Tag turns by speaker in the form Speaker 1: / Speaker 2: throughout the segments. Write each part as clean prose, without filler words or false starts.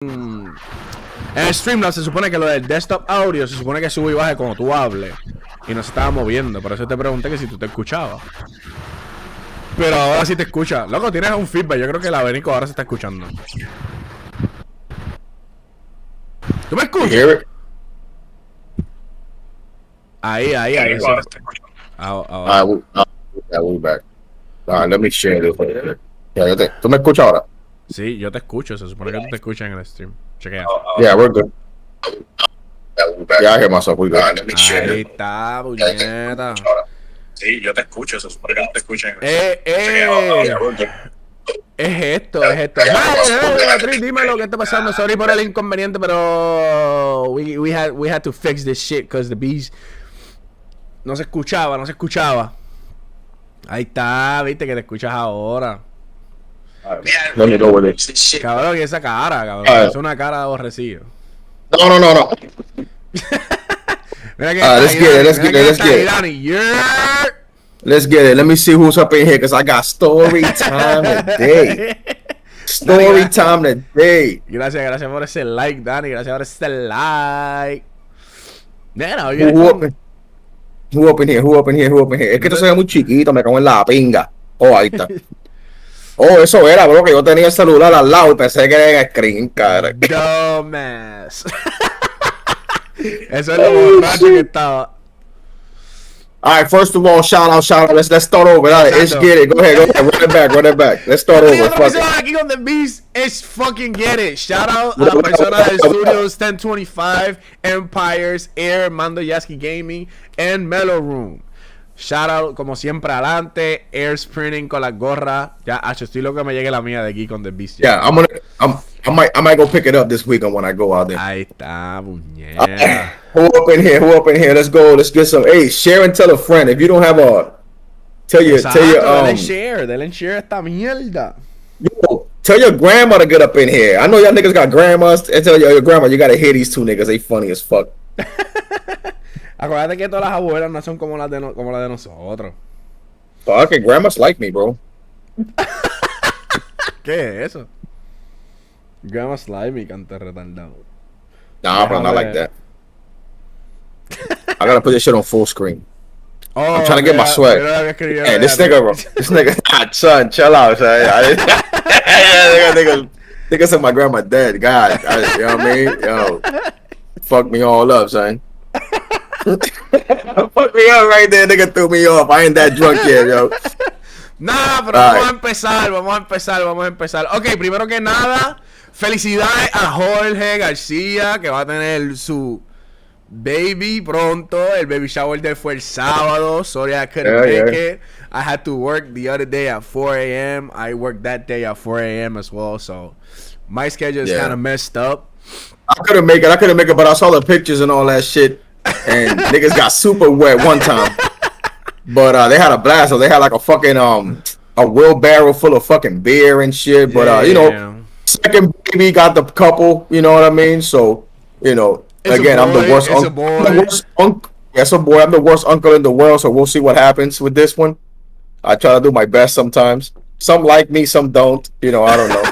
Speaker 1: En el Streamlabs se supone que lo del desktop audio se supone que sube y baje cuando tú hables. Y no se estaba moviendo, por eso te pregunté que si tú te escuchabas. Pero ahora sí te escucha. Loco, tienes un feedback, yo creo que el abanico ahora se está escuchando. ¿Tú me escuchas? Ahí.
Speaker 2: We'll back. Let me share this. ¿Tú me escuchas ahora?
Speaker 1: Sí, yo te escucho, se supone que tú te escuchas en el stream. Chequea.
Speaker 2: Yeah, we're good. Yeah, I hear myself. We're good.
Speaker 1: Ahí está, puñeta.
Speaker 3: Sí, yo te escucho, se supone que no te escuchan.
Speaker 1: Es esto. Beatriz, dime lo que está pasando. Sorry por el inconveniente, pero we had to fix this shit because the bees no se escuchaba. Ahí está, viste que te escuchas ahora.
Speaker 2: Let me go with it.
Speaker 1: Cabrón, y esa cara, cabrón. Es una cara de aborrecido.
Speaker 2: No.
Speaker 1: Mira que
Speaker 2: let's get it. Let's get it. Let me see who's up in here because I got story time today.
Speaker 1: Gracias por ese like, Dani. Gracias por ese like.
Speaker 2: Who up in here? Es que esto se ve muy chiquito, me cago en la pinga. Oh, ahí está. Oh, eso era, bro, que yo tenía el celular al lado y pensé que era el screen, cara.
Speaker 1: Dumbass. Eso es lo borracho que estaba.
Speaker 2: Alright, first of all, shout out. Let's start over. Let's get it. Go ahead. Run it back. Let's start over.
Speaker 1: Aquí con The Beast es fucking get it. Shout out a la persona de Studios 1025, Empires, Air, Mando Yaski Gaming, and Mellow Room. Shout out, como siempre, adelante. Air Sprinting con la gorra. Ya, estoy loco que me llegue la mía de aquí con The Beast.
Speaker 2: Yeah, I might go pick it up this weekend when I go out there.
Speaker 1: Ahí está, puñeta.
Speaker 2: Who up in here? Let's go. Let's get some. Hey, share and tell a friend. If you don't have a, tell your
Speaker 1: Denle share esta mierda.
Speaker 2: Yo, tell your grandma to get up in here. I know y'all niggas got grandmas. And tell your grandma you gotta hear these two niggas. They funny as fuck.
Speaker 1: Acuérdate que todas las abuelas no son como las de nosotros.
Speaker 2: Fuck it, grandmas like me, bro.
Speaker 1: ¿Qué es eso? Grandma Slimy, canta retardado.
Speaker 2: Nah, bro, not like that. I gotta put this shit on full screen. I'm trying to get my swag. Hey, this nigga, son, chill out, son. Nigga said my grandma dead. God, you know what I mean? Yo, fuck me all up, son. Fuck me up right there, nigga threw me off. I ain't that drunk yet, yo.
Speaker 1: Nah, pero vamos a empezar. Ok, primero que nada, felicidades a Jorge García, que va a tener su baby pronto. El baby shower de él fue el sábado. Sorry I couldn't make it. I had to work the other day at 4 a.m. I worked that day at 4 a.m. as well, so my schedule is kind of messed up.
Speaker 2: I couldn't make it, but I saw the pictures and all that shit. And niggas got super wet one time. But they had a blast. So they had like a fucking a wheelbarrow full of fucking beer and shit. But you know, second baby got the couple, you know what I mean? So, you know, I'm the worst uncle. Yes, a boy. I'm the worst uncle in the world, so we'll see what happens with this one. I try to do my best sometimes. Some like me, some don't. You know, I don't know.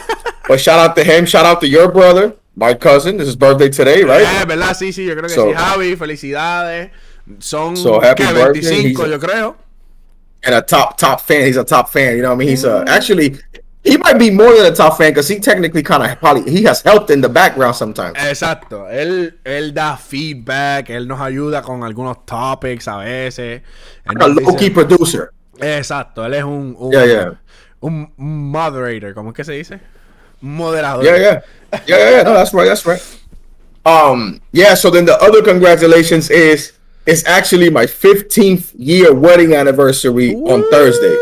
Speaker 2: But shout out to him. Shout out to your brother. My cousin, it's his birthday today, right?
Speaker 1: ¿Verdad? Sí, yo creo que sí. Javi, felicidades. Son
Speaker 2: happy
Speaker 1: 25, yo creo.
Speaker 2: And a top fan. He's a top fan, you know what I mean? He's actually, he might be more than a top fan because he technically he has helped in the background sometimes.
Speaker 1: Exacto. Él da feedback, él nos ayuda con algunos topics a veces.
Speaker 2: A low-key producer.
Speaker 1: Exacto, él es un moderator, ¿cómo es que se dice? Moderador.
Speaker 2: Yeah. No, that's right. So then the other congratulations is it's actually my 15th year wedding anniversary on Thursday.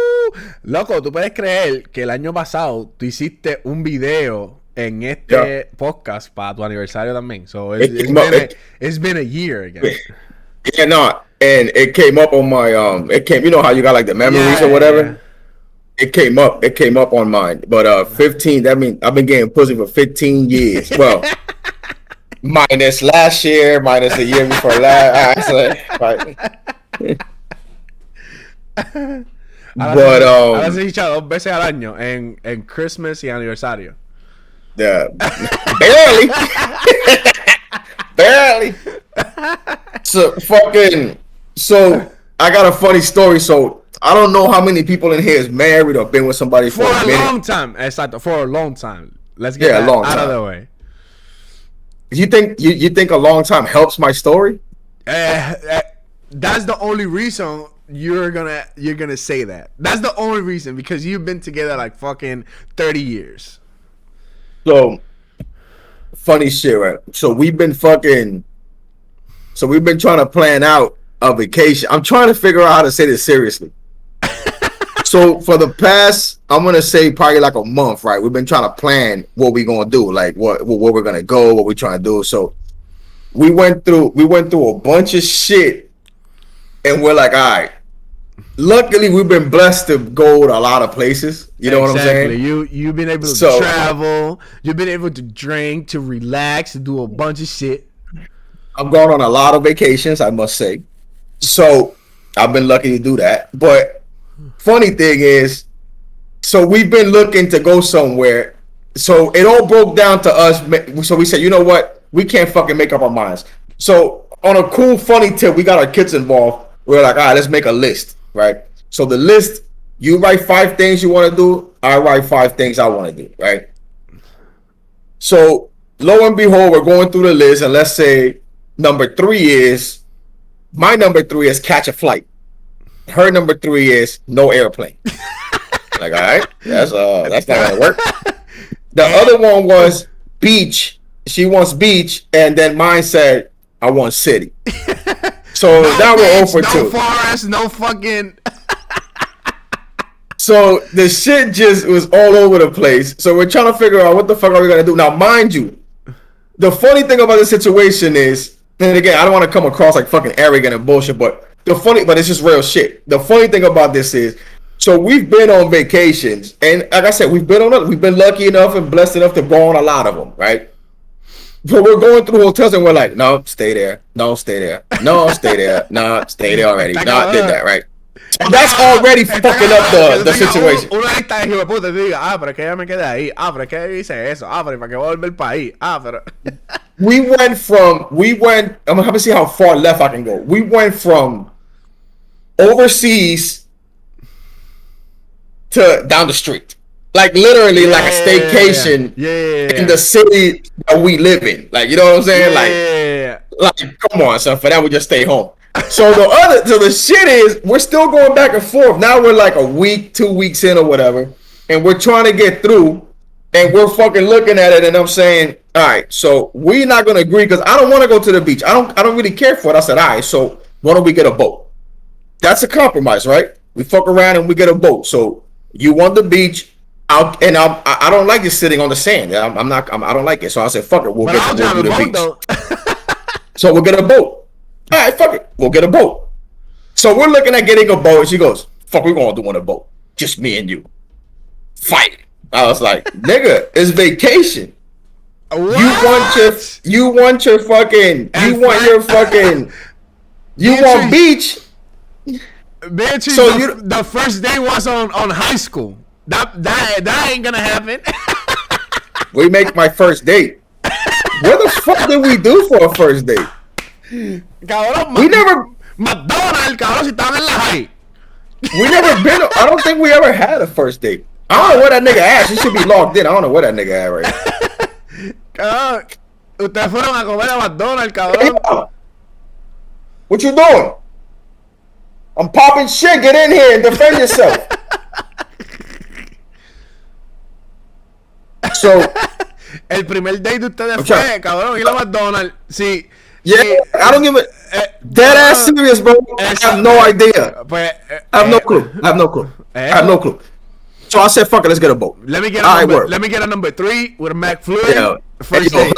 Speaker 1: Loco, tú puedes creer que el año pasado tú hiciste un video en este podcast para tu aniversario también. So it's been a year again.
Speaker 2: Yeah, no, and it came up on my you know how you got like the memories or whatever. Yeah. It came up on mine. But 15, that means I've been getting pussy for 15 years. Well, minus last year, minus the year before last.
Speaker 1: Ahora se echa 2 veces al año en Christmas y aniversario.
Speaker 2: Barely. Barely. So I got a funny story. So I don't know how many people in here is married or been with somebody for a minute.
Speaker 1: long time. Exacto, for a long time. Let's get that out of the way.
Speaker 2: You think a long time helps my story?
Speaker 1: That's the only reason you're gonna say that. That's the only reason, because you've been together like fucking 30 years.
Speaker 2: So funny shit, right? So we've been trying to plan out a vacation. I'm trying to figure out how to say this seriously. So for the past, I'm gonna say probably like a month, right? We've been trying to plan what we're gonna do, like what we're gonna go, what we're trying to do. So we went through a bunch of shit, and we're like, all right. Luckily, we've been blessed to go to a lot of places. You know what I'm saying?
Speaker 1: You've been able to travel. You've been able to drink, to relax, to do a bunch of shit.
Speaker 2: I've gone on a lot of vacations, I must say. So I've been lucky to do that. But funny thing is, so we've been looking to go somewhere. So it all broke down to us. So we said, you know what? We can't fucking make up our minds. So on a cool, funny tip, we got our kids involved. We're like, all right, let's make a list, right? So the list, you write 5 things you want to do. I write 5 things I want to do, right? So lo and behold, we're going through the list, and let's say number 3 is, my number 3 is catch a flight. Her number 3 is no airplane. Like, all right, that's not gonna work. The other one was beach. She wants beach, and then mine said I want city. So now we're over 2.
Speaker 1: No forest, no fucking.
Speaker 2: So the shit just was all over the place. So we're trying to figure out what the fuck are we gonna do. Now, mind you, the funny thing about the situation is, and again, I don't want to come across like fucking arrogant and bullshit, but it's just real shit. The funny thing about this is, so we've been on vacations, and like I said, we've been lucky enough and blessed enough to go on a lot of them, right? So we're going through hotels and we're like, no, stay there. No, stay there. No, stay there. No, stay there already. No, I did that, right? So that's already fucking up the situation.
Speaker 1: Una lista de hijo de puta te diga, pero es que ya me quedé ahí. Pero es que dice eso. Pero para que voy a volver para ahí. Pero.
Speaker 2: We went, I'm gonna see how far left I can go. We went from overseas to down the street. Like literally like a staycation in the city that we live in. Like, you know what I'm saying? Like come on, son. For that, we just stay home. So the shit is, we're still going back and forth. Now we're like a week, 2 weeks in or whatever, and we're trying to get through, and we're fucking looking at it, and I'm saying, all right, so we're not gonna agree because I don't want to go to the beach. I don't really care for it. I said, all right, so why don't we get a boat? That's a compromise, right? We fuck around and we get a boat. So you want the beach. I don't like just sitting on the sand. I don't like it. So I said, fuck it. We'll get to the beach. So we'll get a boat. All right, fuck it. We'll get a boat. So we're looking at getting a boat. And she goes, fuck, we're going to do on a boat. Just me and you. Fight. I was like, nigga, it's vacation.
Speaker 1: What?
Speaker 2: You want beach.
Speaker 1: Bitch, so the first day was on high school. That ain't gonna happen.
Speaker 2: We make my first date. What the fuck did we do for a first date?
Speaker 1: Cabrón,
Speaker 2: we never
Speaker 1: McDonald's, cabrón, si estaban en la high.
Speaker 2: We never been. I don't think we ever had a first date. I don't know what that nigga asked. He should be logged in. I don't know what that nigga had right now.
Speaker 1: Cabrón, ustedes fueron a comer a McDonald's, cabrón.
Speaker 2: Hey, what you doing? I'm popping shit. Get in here and defend yourself. So,
Speaker 1: el primer date de ustedes fue, cabrón, ir a McDonald's. Sí.
Speaker 2: Yeah, sí. I don't give a dead ass serious, bro. I have no idea. I have no clue. I have no clue. So I said, fuck it, let's get a boat.
Speaker 1: Let me get a number 3 with a McFlurry.
Speaker 2: Yeah. First date.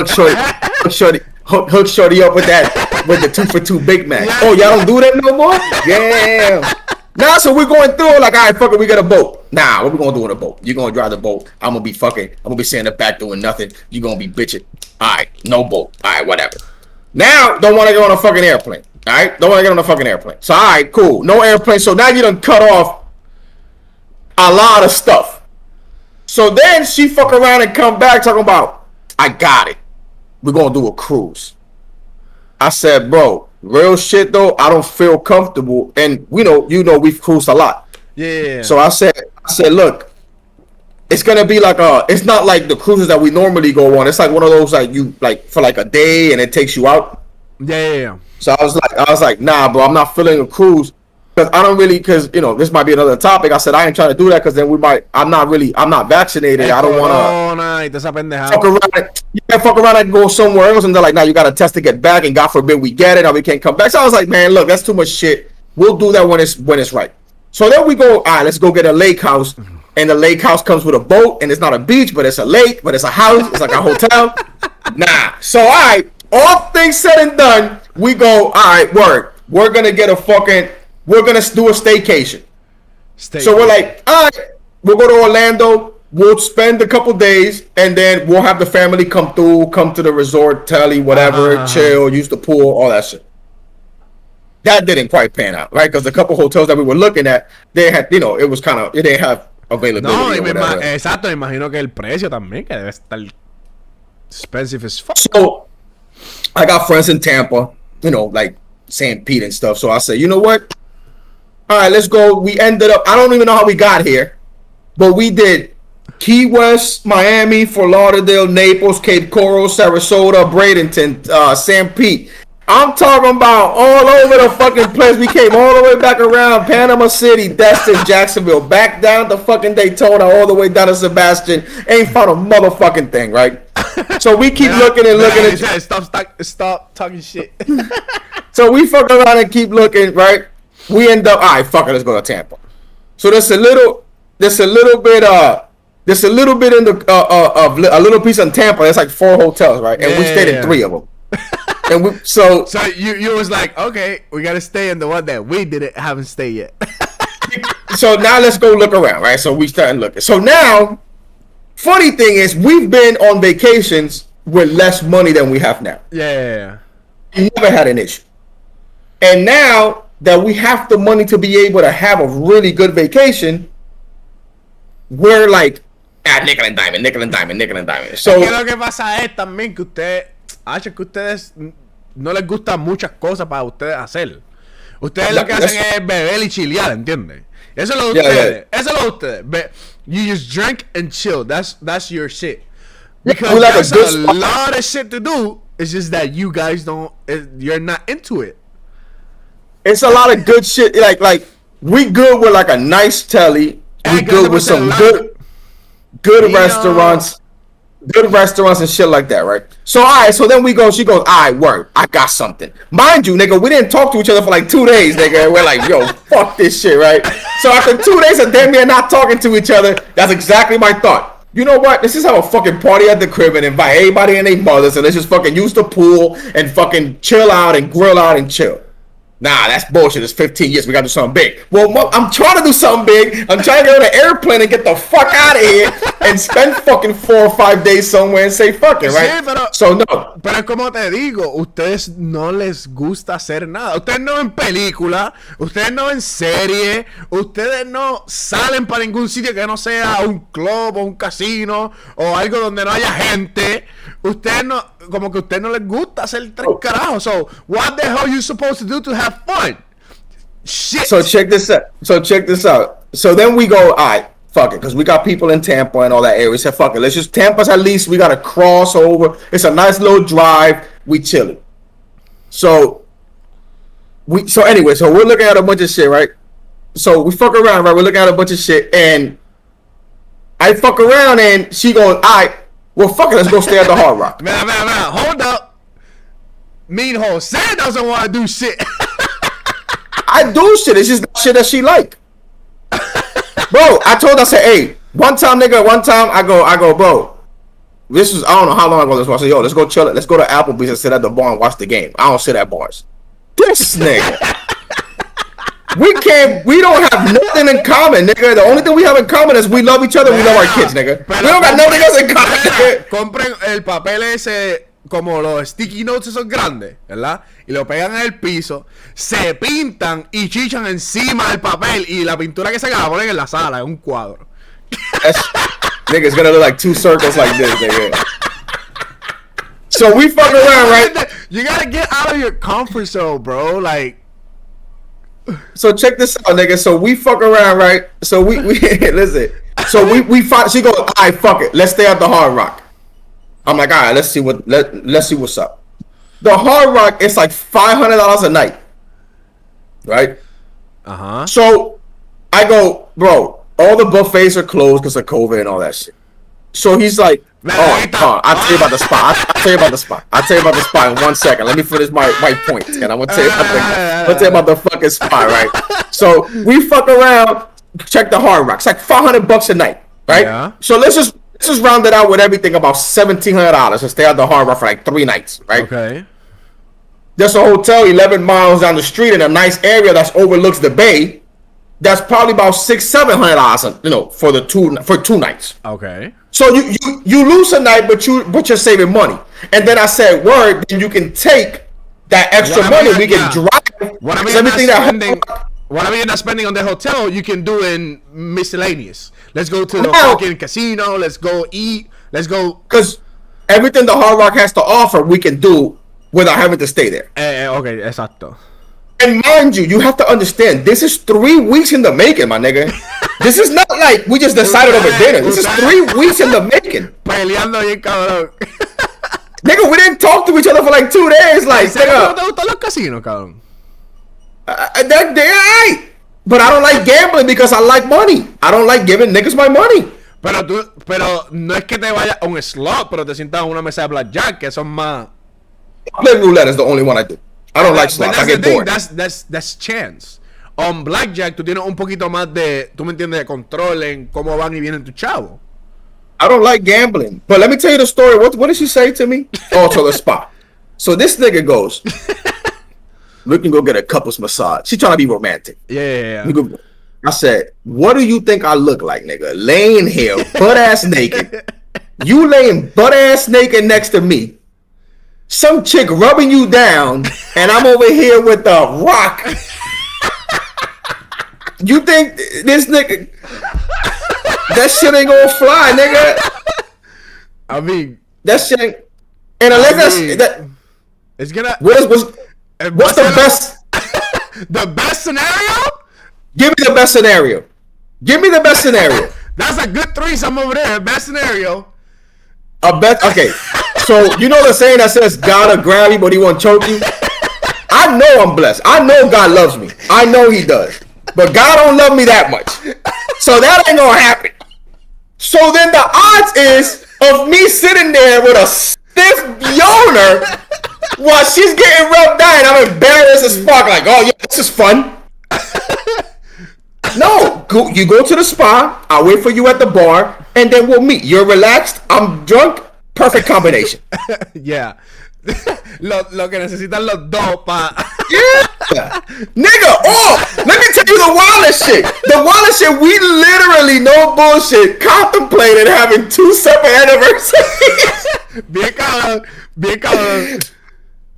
Speaker 2: Hook shorty up with the 2 for $2 Big Mac. Yeah. Oh, y'all don't do that no more? Damn. Nah, so we're going through like, all right, fuck it, we got a boat. Nah, what we gonna do with a boat? You gonna drive the boat. I'm gonna be sitting in the back doing nothing. You gonna be bitching. All right, no boat. All right, whatever. Now, don't want to get on a fucking airplane. All right, don't want to get on a fucking airplane. So, all right, cool. No airplane. So now you done cut off a lot of stuff. So then she fuck around and come back talking about, I got it. We're gonna do a cruise. I said, bro, real shit though, I don't feel comfortable. And we've cruised a lot.
Speaker 1: Yeah.
Speaker 2: So I said, look, it's gonna be like it's not like the cruises that we normally go on. It's like one of those like you like for like a day and it takes you out.
Speaker 1: Yeah.
Speaker 2: So I was like, nah, bro, I'm not feeling a cruise because I don't really, because this might be another topic. I said I ain't trying to do that because then I'm not vaccinated. I don't want to fuck around and go somewhere else and they're like, nah, you got to test to get back and God forbid we get it or we can't come back. So I was like, man, look, that's too much shit. We'll do that when it's right. So then we go, all right, let's go get a lake house. And the lake house comes with a boat and it's not a beach, but it's a lake, but it's a house. It's like a hotel. Nah. So all right, all things said and done, we go, all right, word. We're going to do a staycation. So we're like, all right, we'll go to Orlando. We'll spend a couple days and then we'll have the family come to the resort, telly, whatever, chill, use the pool, all that shit. That didn't quite pan out, right? Because the couple hotels that we were looking at, they had, it was kind of, they didn't have availability.
Speaker 1: No, exacto, me imagino que el precio también, que debe estar expensive as fuck.
Speaker 2: So, I got friends in Tampa, like St. Pete and stuff. So I said, you know what? All right, let's go. We ended up, I don't even know how we got here, but we did Key West, Miami, Fort Lauderdale, Naples, Cape Coral, Sarasota, Bradenton, St. Pete. I'm talking about all over the fucking place. We came all the way back around Panama City, Destin, Jacksonville, back down to fucking Daytona, all the way down to Sebastian. Ain't found a motherfucking thing, right? So we keep looking and looking at.
Speaker 1: Stop talking shit.
Speaker 2: So we fuck around and keep looking, right? We end up, all right, fuck it, let's go to Tampa. So there's a little bit in the a little piece in Tampa. There's like 4 hotels, right? And we stayed in 3 of them. And so
Speaker 1: you was like, okay, we gotta stay in the one that we haven't stayed yet.
Speaker 2: So now let's go look around, right? So we started looking. So now, funny thing is, we've been on vacations with less money than we have now.
Speaker 1: Yeah.
Speaker 2: We never had an issue. And now that we have the money to be able to have a really good vacation, we're like, nickel and diamond. So
Speaker 1: lo que pasa es también que ustedes no les gustan muchas cosas para ustedes hacer. Ustedes lo que hacen es beber y chilear, ¿entiendes? Eso es lo de ustedes. Eso es lo de ustedes. You just drink and chill. That's your shit. Because there's a lot of shit to do. It's just that you guys you're not into it.
Speaker 2: It's a lot of good shit. Like we good with like a nice telly. We good with some good restaurants. Good restaurants and shit like that, right? So, all right, so then she goes, all right, word, I got something. Mind you, nigga, we didn't talk to each other for like 2 days, nigga. And we're like, yo, fuck this shit, right? So after 2 days of damn near not talking to each other, that's exactly my thought. You know what? Let's just have a fucking party at the crib and invite everybody and their mothers and let's just fucking use the pool and fucking chill out and grill out and chill. Nah, that's bullshit. It's 15 years. We gotta do something big. Well, I'm trying to do something big. I'm trying to get on an airplane and get the fuck out of here and spend fucking 4 or 5 days somewhere and say fuck it, right?
Speaker 1: Sí,
Speaker 2: so no.
Speaker 1: Pero como te digo, ustedes no les gusta hacer nada. Ustedes no ven película, ustedes no ven serie, ustedes no salen para ningún sitio que no sea un club o un casino o algo donde no haya gente. Ustedes no, como que a ustedes no les gusta hacer 3 carajos. So, what the hell are you supposed to do to have fun? Shit.
Speaker 2: So check this out. So then we go, all right, fuck it, because we got people in Tampa and all that area. We said, fuck it, Tampa's at least, we got to cross over. It's a nice little drive. We chilling. So we're looking at a bunch of shit, right? So we fuck around, right? We're looking at a bunch of shit, and I fuck around, and she goes, all right, well, fuck it, let's go stay at the Hard Rock.
Speaker 1: Man, hold up. Mean Jose doesn't want to do shit.
Speaker 2: I do shit. It's just shit that she like. Bro, I told her, I said, hey, one time, I go, bro. This was, I don't know how long ago this was. I said, yo, let's go chill it. Let's go to Applebee's and sit at the bar and watch the game. I don't sit at bars. This nigga. We don't have nothing in common, nigga. The only thing we have in common is we love each other, we love our kids, nigga. We don't got nothing else in common, nigga.
Speaker 1: Compren el papel ese, como los sticky notes esos grandes, ¿verdad? Y lo pegan en el piso, se pintan y chichan encima del papel y la pintura que sacan la ponen en la sala, en un cuadro.
Speaker 2: Nigga, it's gonna look like 2 circles like this, nigga. So we fuck around, right?
Speaker 1: You gotta get out of your comfort zone, bro. Like,
Speaker 2: so check this out, nigga. So we fuck around, right? So we listen. So we find. She goes, all right, fuck it. Let's stay at the Hard Rock. I'm like, all right, let's see what's up. The Hard Rock, it's like $500 a night, right? So I go, bro, all the buffets are closed because of COVID and all that shit. So he's like, oh, I'll tell you about the spot. I'll tell you about the spot in 1 second. Let me finish my point, and I'm gonna tell you about the fucking spot, right? So we fuck around, check the Hard Rock. It's like $500 a night, right?
Speaker 1: Yeah.
Speaker 2: So let's just round it out with everything about $1,700 and stay at the Hard Rock for like 3 nights, right?
Speaker 1: Okay.
Speaker 2: There's a hotel 11 miles down the street in a nice area that overlooks the bay. That's probably about $600-700, you know, for 2 nights.
Speaker 1: Okay.
Speaker 2: So you lose a night, but you're saving money. And then I said, word, then you can take that extra money. We can drive.
Speaker 1: Whatever you're not spending on the hotel, you can do in miscellaneous. Let's go to the fucking casino. Let's go eat. Let's go.
Speaker 2: Because everything the Hard Rock has to offer, we can do without having to stay there.
Speaker 1: Okay, exacto.
Speaker 2: And mind you, you have to understand, this is 3 weeks in the making, my nigga. This is not like we just decided over dinner. This is 3 weeks in the making.
Speaker 1: Peleando bien cabrón.
Speaker 2: Nigga, we didn't talk to each other for like 2 days. Like, nigga.
Speaker 1: ¿Te gustan los casinos, cabrón?
Speaker 2: They're alright. But I don't like gambling because I like money. I don't like giving niggas my money.
Speaker 1: Pero no es que te vayas a un slot, pero te sientas en una mesa de blackjack, que son más.
Speaker 2: Play roulette is the only one I do. I don't like slots. I get bored.
Speaker 1: That's chance. On blackjack tú tienes un poquito más de, tú me entiendes, de control en cómo van y vienen tus chavos.
Speaker 2: I don't like gambling. But let me tell you the story. What did she say to me? Oh, to the spot. So this nigga goes, we can go get a couples massage. She trying to be romantic.
Speaker 1: Yeah.
Speaker 2: I said, what do you think I look like, nigga? Laying here, butt ass naked. You laying butt ass naked next to me. Some chick rubbing you down, and I'm over here with a rock. You think this nigga, that shit ain't gonna fly, nigga?
Speaker 1: I mean,
Speaker 2: that shit ain't. And unless
Speaker 1: it's gonna.
Speaker 2: What's the best?
Speaker 1: The best scenario?
Speaker 2: Give me the best scenario. Give me the best scenario.
Speaker 1: That's a good threesome over there. Best scenario.
Speaker 2: Okay. So you know the saying that says God'll grab you, but he won't choke you. I know I'm blessed. I know God loves me. I know he does. But God don't love me that much. So that ain't gonna happen. So then the odds is of me sitting there with a stiff yawner while she's getting rubbed down. I'm embarrassed as fuck. Like, oh yeah, this is fun. No, you go to the spa. I'll wait for you at the bar, and then we'll meet. You're relaxed. I'm drunk. Perfect combination.
Speaker 1: Yeah. Lo que necesitan los dos pa.
Speaker 2: Yeah. Nigga, let me tell you the wildest shit. The wildest shit, we literally, no bullshit, contemplated having 2 separate anniversaries.
Speaker 1: Bien cabrón.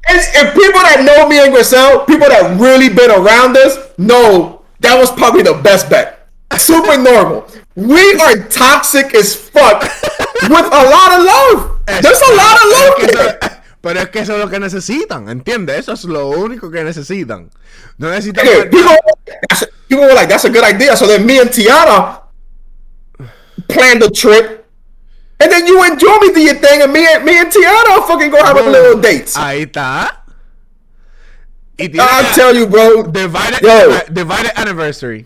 Speaker 2: And people that know me and Grisel, people that really been around us, know that was probably the best bet. Super normal. We are toxic as fuck with a lot of love. There's a lot of love there.
Speaker 1: Pero es que eso es lo que necesitan, ¿entiendes? Eso es lo único que necesitan. No necesitan.
Speaker 2: People were like, that's a good idea. So then me and Tiana planned the trip. And then you enjoy me do your thing, and me and Tiana fucking go have a little dates.
Speaker 1: Ahí está.
Speaker 2: I'll tell you, bro.
Speaker 1: Divided anniversary.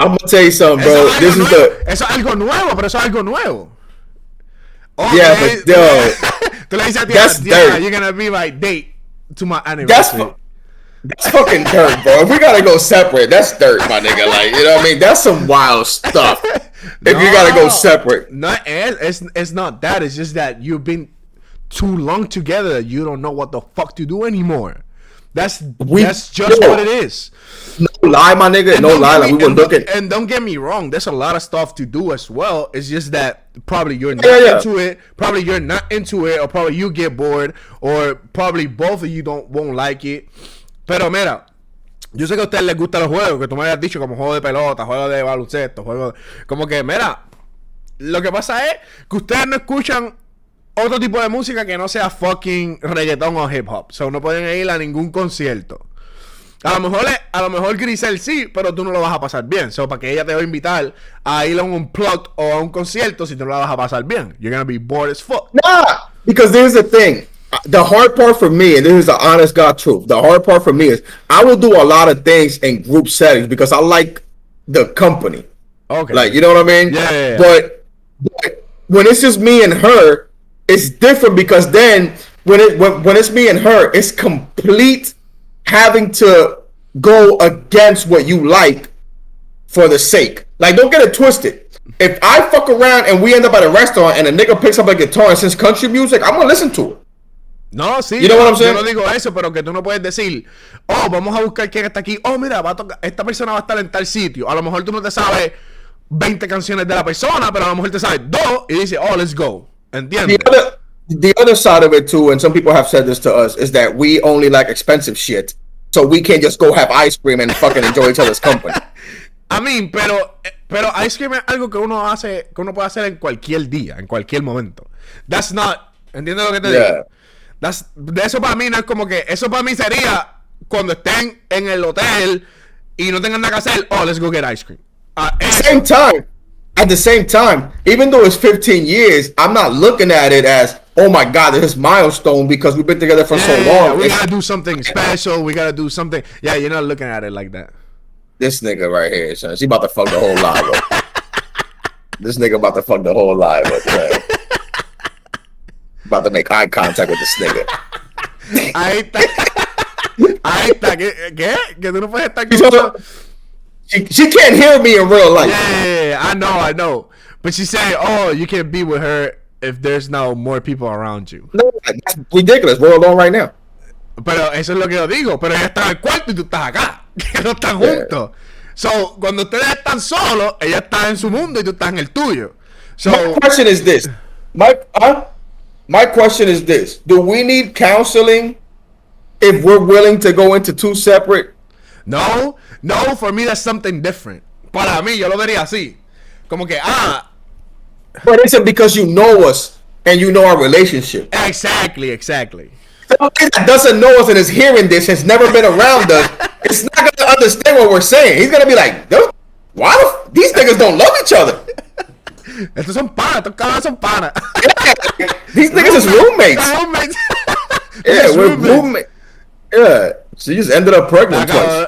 Speaker 2: I'm gonna tell you something, bro.
Speaker 1: Eso es algo nuevo, pero eso es algo nuevo.
Speaker 2: Yeah, but yo,
Speaker 1: tú le dices a ti, you're gonna be my date to my anniversary.
Speaker 2: That's fucking dirt, bro. If we gotta go separate, that's dirt, my nigga. Like, you know what I mean? That's some wild stuff. If you gotta go separate.
Speaker 1: No, it's not that. It's just that you've been too long together. You don't know what the fuck to do anymore. That's just what it is.
Speaker 2: No lie, my nigga. No lie. Like, we were looking.
Speaker 1: And don't get me wrong. There's a lot of stuff to do as well. It's just that probably you're not into it. Probably you're not into it. Or probably you get bored. Or probably both of you won't like it. Pero mira, yo sé que a ustedes les gustan los juegos. Que tú me habías dicho como juego de pelota, juego de baloncesto, juego... Como que, mira, Lo que pasa es que ustedes no escuchan otro tipo de música que no sea fucking reggaetón o hip hop. O sea, no pueden ir a ningún concierto. A lo mejor Grisel sí, pero tú no lo vas a pasar bien. So, para que ella te va a invitar a ir a un unplugged o a un concierto si tú no la vas a pasar bien. You're gonna be bored as fuck.
Speaker 2: Nah, because here's the thing. The hard part for me, and this is the honest God truth, the hard part for me is I will do a lot of things in group settings because I like the company.
Speaker 1: Okay.
Speaker 2: Like, you know what I mean?
Speaker 1: Yeah.
Speaker 2: But when it's just me and her, it's different because then when it's me and her, it's complete having to go against what you like for the sake. Like, don't get it twisted. If I fuck around and we end up at a restaurant and a nigga picks up a guitar and sings country music, I'm gonna listen to it.
Speaker 1: No, sí,
Speaker 2: you know what I'm saying?
Speaker 1: Yo no digo eso, pero que tú no puedes decir, oh, vamos a buscar quién está aquí. Oh, mira, va a tocar, esta persona va a estar en tal sitio. A lo mejor tú no te sabes 20 canciones de la persona, pero a lo mejor te sabes 2 y dices, oh, let's go. ¿Entiendes?
Speaker 2: The other side of it too, and some people have said this to us, is that we only like expensive shit, so we can't just go have ice cream and fucking enjoy each other's company.
Speaker 1: I mean, pero ice cream es algo que uno hace, que uno puede hacer en cualquier día, en cualquier momento. That's not, ¿entiendes lo que te digo? De eso para mí no es como que, eso para mí sería cuando estén en el hotel y no tengan nada que hacer, oh, let's go get ice cream.
Speaker 2: At the same time, even though it's 15 years, I'm not looking at it as, oh my God, this is milestone because we've been together for so long.
Speaker 1: We gotta do something special. We gotta do something. Yeah, you're not looking at it like that.
Speaker 2: This nigga right here, son, she about to fuck the whole live up. This nigga about to fuck the whole live up, man. About to make eye contact with this nigga.
Speaker 1: Ahí está. ¿Qué? Que tú no puedes estar con...
Speaker 2: She can't hear me in real life.
Speaker 1: Yeah, I know. But she said, oh, you can't be with her if there's now more people around you.
Speaker 2: No, that's ridiculous. We're alone right now.
Speaker 1: Pero eso es lo que yo digo. Pero ella está en el cuarto y tú estás acá. Que no están juntos. So, cuando ustedes están solos, ella está en su mundo y tú estás en el tuyo. So,
Speaker 2: my question is this. My question is this. Do we need counseling if we're willing to go into two separate?
Speaker 1: No, for me that's something different. Para mí, yo lo vería así. Como que,
Speaker 2: But it's because you know us and you know our relationship.
Speaker 1: Exactly.
Speaker 2: Somebody that doesn't know us and is hearing this, has never been around us, it's not going to understand what we're saying. He's going to be like, why these niggas don't love each other?
Speaker 1: Estos son panas, estos cabrones son panas.
Speaker 2: Yeah, these niggas is roommates. Yeah, we're roommates. Yeah, she just ended up pregnant twice.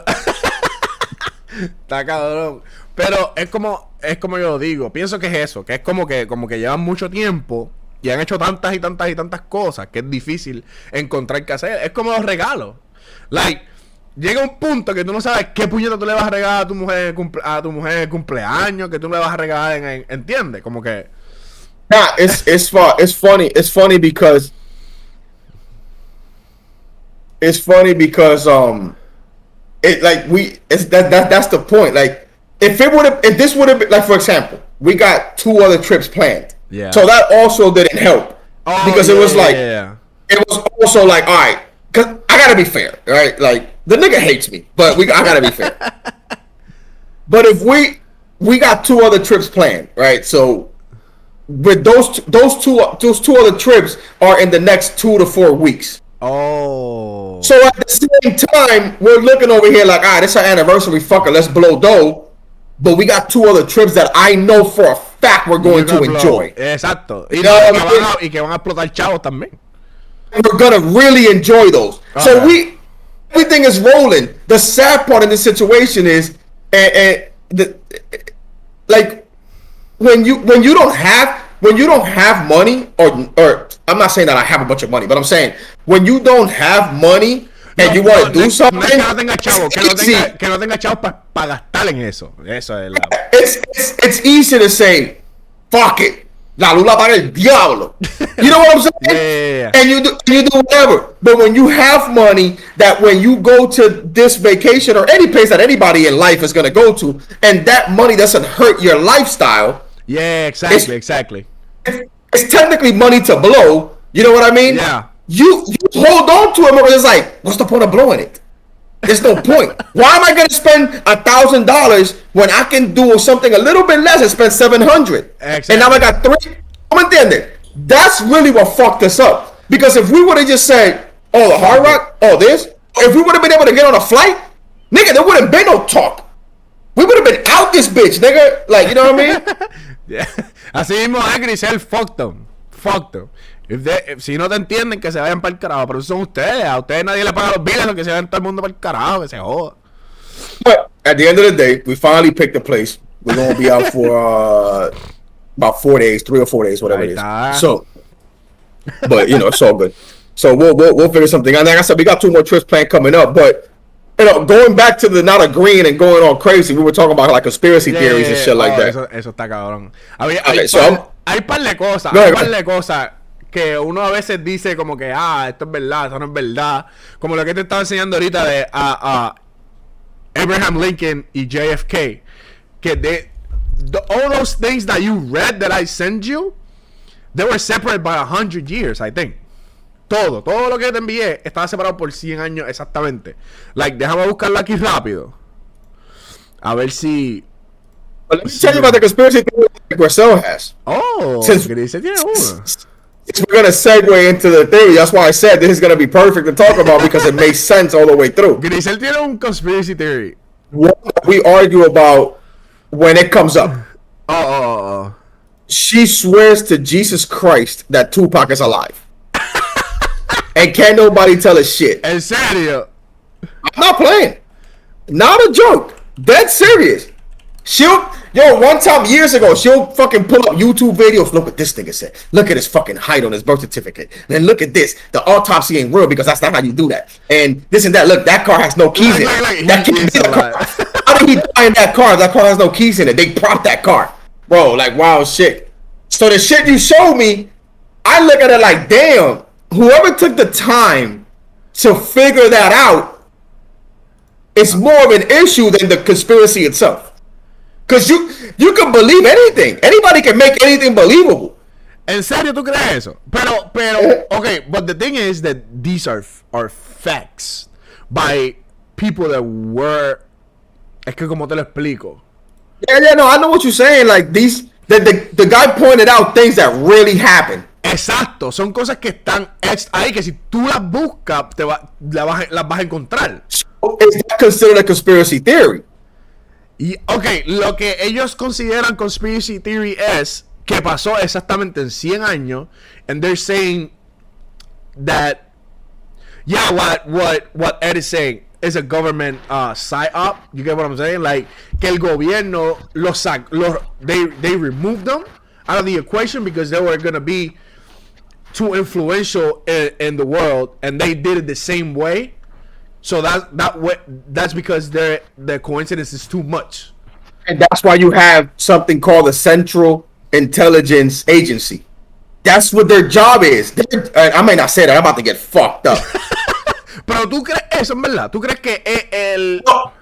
Speaker 1: Está cabrón. Pero es como yo digo, pienso que es eso, que es como que llevan mucho tiempo y han hecho tantas cosas que es difícil encontrar qué hacer. Es como los regalos. Like, llega un punto que tú no sabes qué puñeta tú le vas a regalar a tu mujer en cumpleaños, que tú le vas a regalar ¿entiendes? Como que
Speaker 2: Nah, it's funny because that's the point. Like, if this would have been, like, for example, we got 2 other trips planned.
Speaker 1: Yeah.
Speaker 2: So that also didn't help. Because it was like, it was also like, all right, cause I gotta be fair, right? Like, the nigga hates me, but I gotta be fair. But if we got 2 other trips planned, right? So with those two other trips are in the next 2 to 4 weeks.
Speaker 1: Oh.
Speaker 2: So at the same time, we're looking over here like, this is our anniversary, fucker, let's blow dough. But we got 2 other trips that I know for a fact we're going to enjoy.
Speaker 1: Exacto. Y,
Speaker 2: y
Speaker 1: que van a explotar chavos también.
Speaker 2: We're gonna really enjoy those. Okay. So everything is rolling. The sad part in this situation is, like, when you don't have money, or I'm not saying that I have a bunch of money, but I'm saying when you don't have money and you want to do something,
Speaker 1: que no tenga chavos, que no tenga chavos para gastar en eso. Eso es la...
Speaker 2: It's easy to say, fuck it. La lula para el diablo. You know what I'm saying?
Speaker 1: Yeah.
Speaker 2: And you do whatever. But when you have money, that when you go to this vacation or any place that anybody in life is going to go to, and that money doesn't hurt your lifestyle.
Speaker 1: Yeah, exactly.
Speaker 2: It's technically money to blow. You know what I mean?
Speaker 1: Yeah.
Speaker 2: You hold on to it, but it's like, what's the point of blowing it? There's no point. Why am I gonna spend $1,000 when I can do something a little bit less and spend $700?
Speaker 1: Exactly.
Speaker 2: And now I got 3. ¿Me entiendes? That's really what fucked us up. Because if we would have just said, "Oh, the Hard Rock, oh this," if we would have been able to get on a flight, nigga, there wouldn't been no talk. We would have been out this bitch, nigga. Like, you know what I mean?
Speaker 1: Yeah. Así mismo Grisel fucked them. Fucked them. Si no te entienden, que se vayan para el carajo. Pero son ustedes. A ustedes nadie le paga los billes, que se vayan todo el mundo para el carajo, que se joda.
Speaker 2: But at the end of the day, we finally picked a place. We're gonna be out for about 4 days, 3 or 4 days, whatever it is. So, but you know, it's all good. So we'll figure something out. Like I said, we got 2 more trips planned coming up. But you know, going back to the not agreeing and going all crazy, we were talking about like conspiracy theories and shit like that.
Speaker 1: Eso está cabrón. Hay par de cosas.
Speaker 2: Hay
Speaker 1: par de cosas que uno a veces dice como que esto es verdad, esto no es verdad. Como lo que te estaba enseñando ahorita de Abraham Lincoln y JFK. Que all those things that you read that I sent you, they were separated by 100 years, I think. Todo lo que te envié estaba separado por 100 años exactamente. Like, déjame buscarlo aquí rápido. A ver si...
Speaker 2: But let me tell you about the conspiracy theory that Garcelle has.
Speaker 1: Oh,
Speaker 2: Since we're going to segue into the theory, that's why I said this is going to be perfect to talk about because it makes sense all the way through.
Speaker 1: Grisel tiene un conspiracy theory.
Speaker 2: What we argue about when it comes up.
Speaker 1: Oh.
Speaker 2: She swears to Jesus Christ that Tupac is alive. And can't nobody tell us shit.
Speaker 1: En serio?
Speaker 2: I'm not playing. Not a joke. Dead serious. One time years ago, she'll fucking pull up YouTube videos. Look what this nigga said. Look at his fucking height on his birth certificate. And then look at this. The autopsy ain't real because that's not how you do that. And this and that. Look, that car has no keys in it. That can't be the car. How did he die in that car? That car has no keys in it. They propped that car. Bro, like wild shit. So the shit you showed me, I look at it like, damn. Whoever took the time to figure that out is more of an issue than the conspiracy itself. Because you can believe anything. Anybody can make anything believable.
Speaker 1: ¿En serio tú crees eso? Pero, okay, but the thing is that these are facts by people that were... Es que como te lo explico.
Speaker 2: Yeah, no, I know what you're saying. Like, the guy pointed out things that really happened.
Speaker 1: Exacto, son cosas que están ahí que si tú las buscas las vas a encontrar.
Speaker 2: So is that considered a conspiracy theory?
Speaker 1: Y lo que ellos consideran conspiracy theory es que pasó exactamente en 100 años, and they're saying that what Ed is saying is a government psyop. You get what I'm saying? Like que el gobierno they removed them out of the equation because they were gonna be too influential in the world, and they did it the same way. So that's because the coincidence is too much.
Speaker 2: And that's why you have something called the Central Intelligence Agency. That's what their job is. I may not say that. I'm about to get fucked up.
Speaker 1: Pero tú crees eso, en verdad. ¿Tú crees que el?
Speaker 2: No,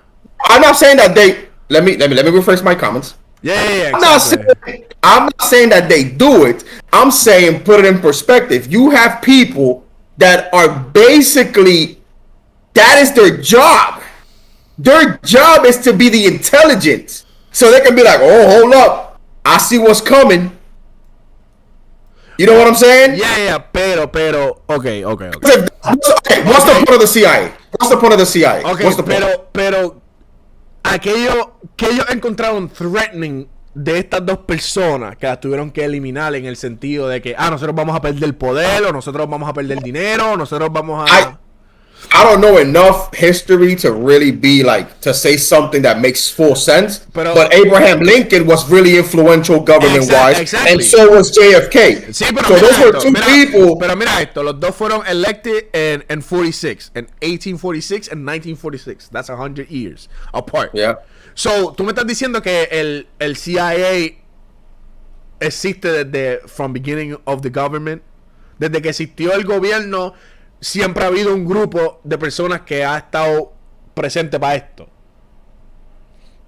Speaker 2: I'm not saying that they. Let me rephrase my comments.
Speaker 1: Yeah.
Speaker 2: Exactly. I'm not saying that they do it. I'm saying put it in perspective. You have people that are basically, that is their job. Their job is to be the intelligence. So they can be like, oh, hold up. I see what's coming. You know what I'm saying?
Speaker 1: Yeah, pero, okay.
Speaker 2: What's the point of the CIA? What's the point of the CIA?
Speaker 1: Okay,
Speaker 2: what's the point?
Speaker 1: pero aquello que ellos encontraron threatening de estas dos personas que las tuvieron que eliminar en el sentido de que nosotros vamos a perder el poder, o nosotros vamos a perder dinero, o nosotros vamos a...
Speaker 2: I don't know enough history to really be like to say something that makes full sense. But Abraham Lincoln was really influential government-wise,
Speaker 1: exactly.
Speaker 2: And so was JFK.
Speaker 1: Sí, pero
Speaker 2: so those were two people.
Speaker 1: Pero mira esto, los dos fueron elected in 46, in 1846 and 1946. That's 100 years apart.
Speaker 2: Yeah.
Speaker 1: So tú me estás diciendo que el CIA existe desde from beginning of the government, desde que existió el gobierno. Siempre ha habido un grupo de personas que ha estado presente para esto.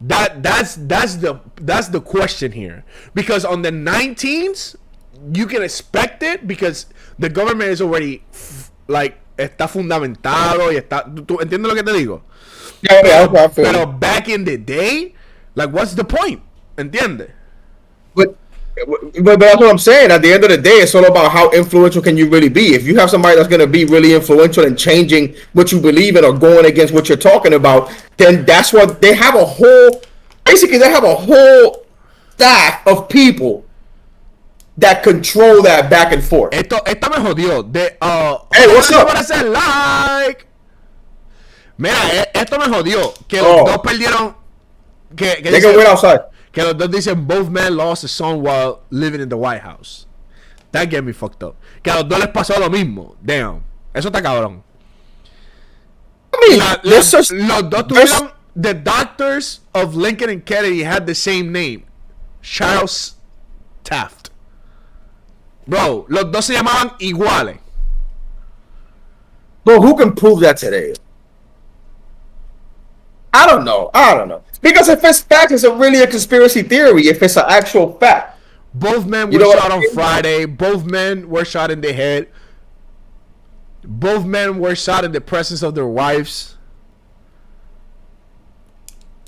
Speaker 1: That's the question here. Because on the 19th, you can expect it because the government is already like está fundamentado y está... ¿Tú entiendes lo que te digo?
Speaker 2: Yeah, I feel
Speaker 1: Pero
Speaker 2: you.
Speaker 1: back in the day, like, what's the point? ¿Entiendes?
Speaker 2: But that's what I'm saying. At the end of the day, it's all about how influential can you really be. If you have somebody that's going to be really influential in changing what you believe in or going against what you're talking about, then that's what they have a whole. Basically, they have a whole stack of people that control that back and forth.
Speaker 1: Esto me jodió.
Speaker 2: Hey, what's up?
Speaker 1: Para hacer like. Mira, esto me jodió. Que los dos perdieron. Que
Speaker 2: They can win outside.
Speaker 1: Que los dos dicen both men lost a son while living in the White House. That get me fucked up. Que a los dos les pasó lo mismo. Damn. Eso está cabrón.
Speaker 2: I mean,
Speaker 1: Los dos tuvieron. The doctors of Lincoln and Kennedy had the same name. Charles Taft. Bro, los dos se llamaban iguales.
Speaker 2: But who can prove that today? I don't know. Because if it's fact, it's really a conspiracy theory. If it's an actual fact.
Speaker 1: Both men were shot on Friday. Both men were shot in the head. Both men were shot in the presence of their wives.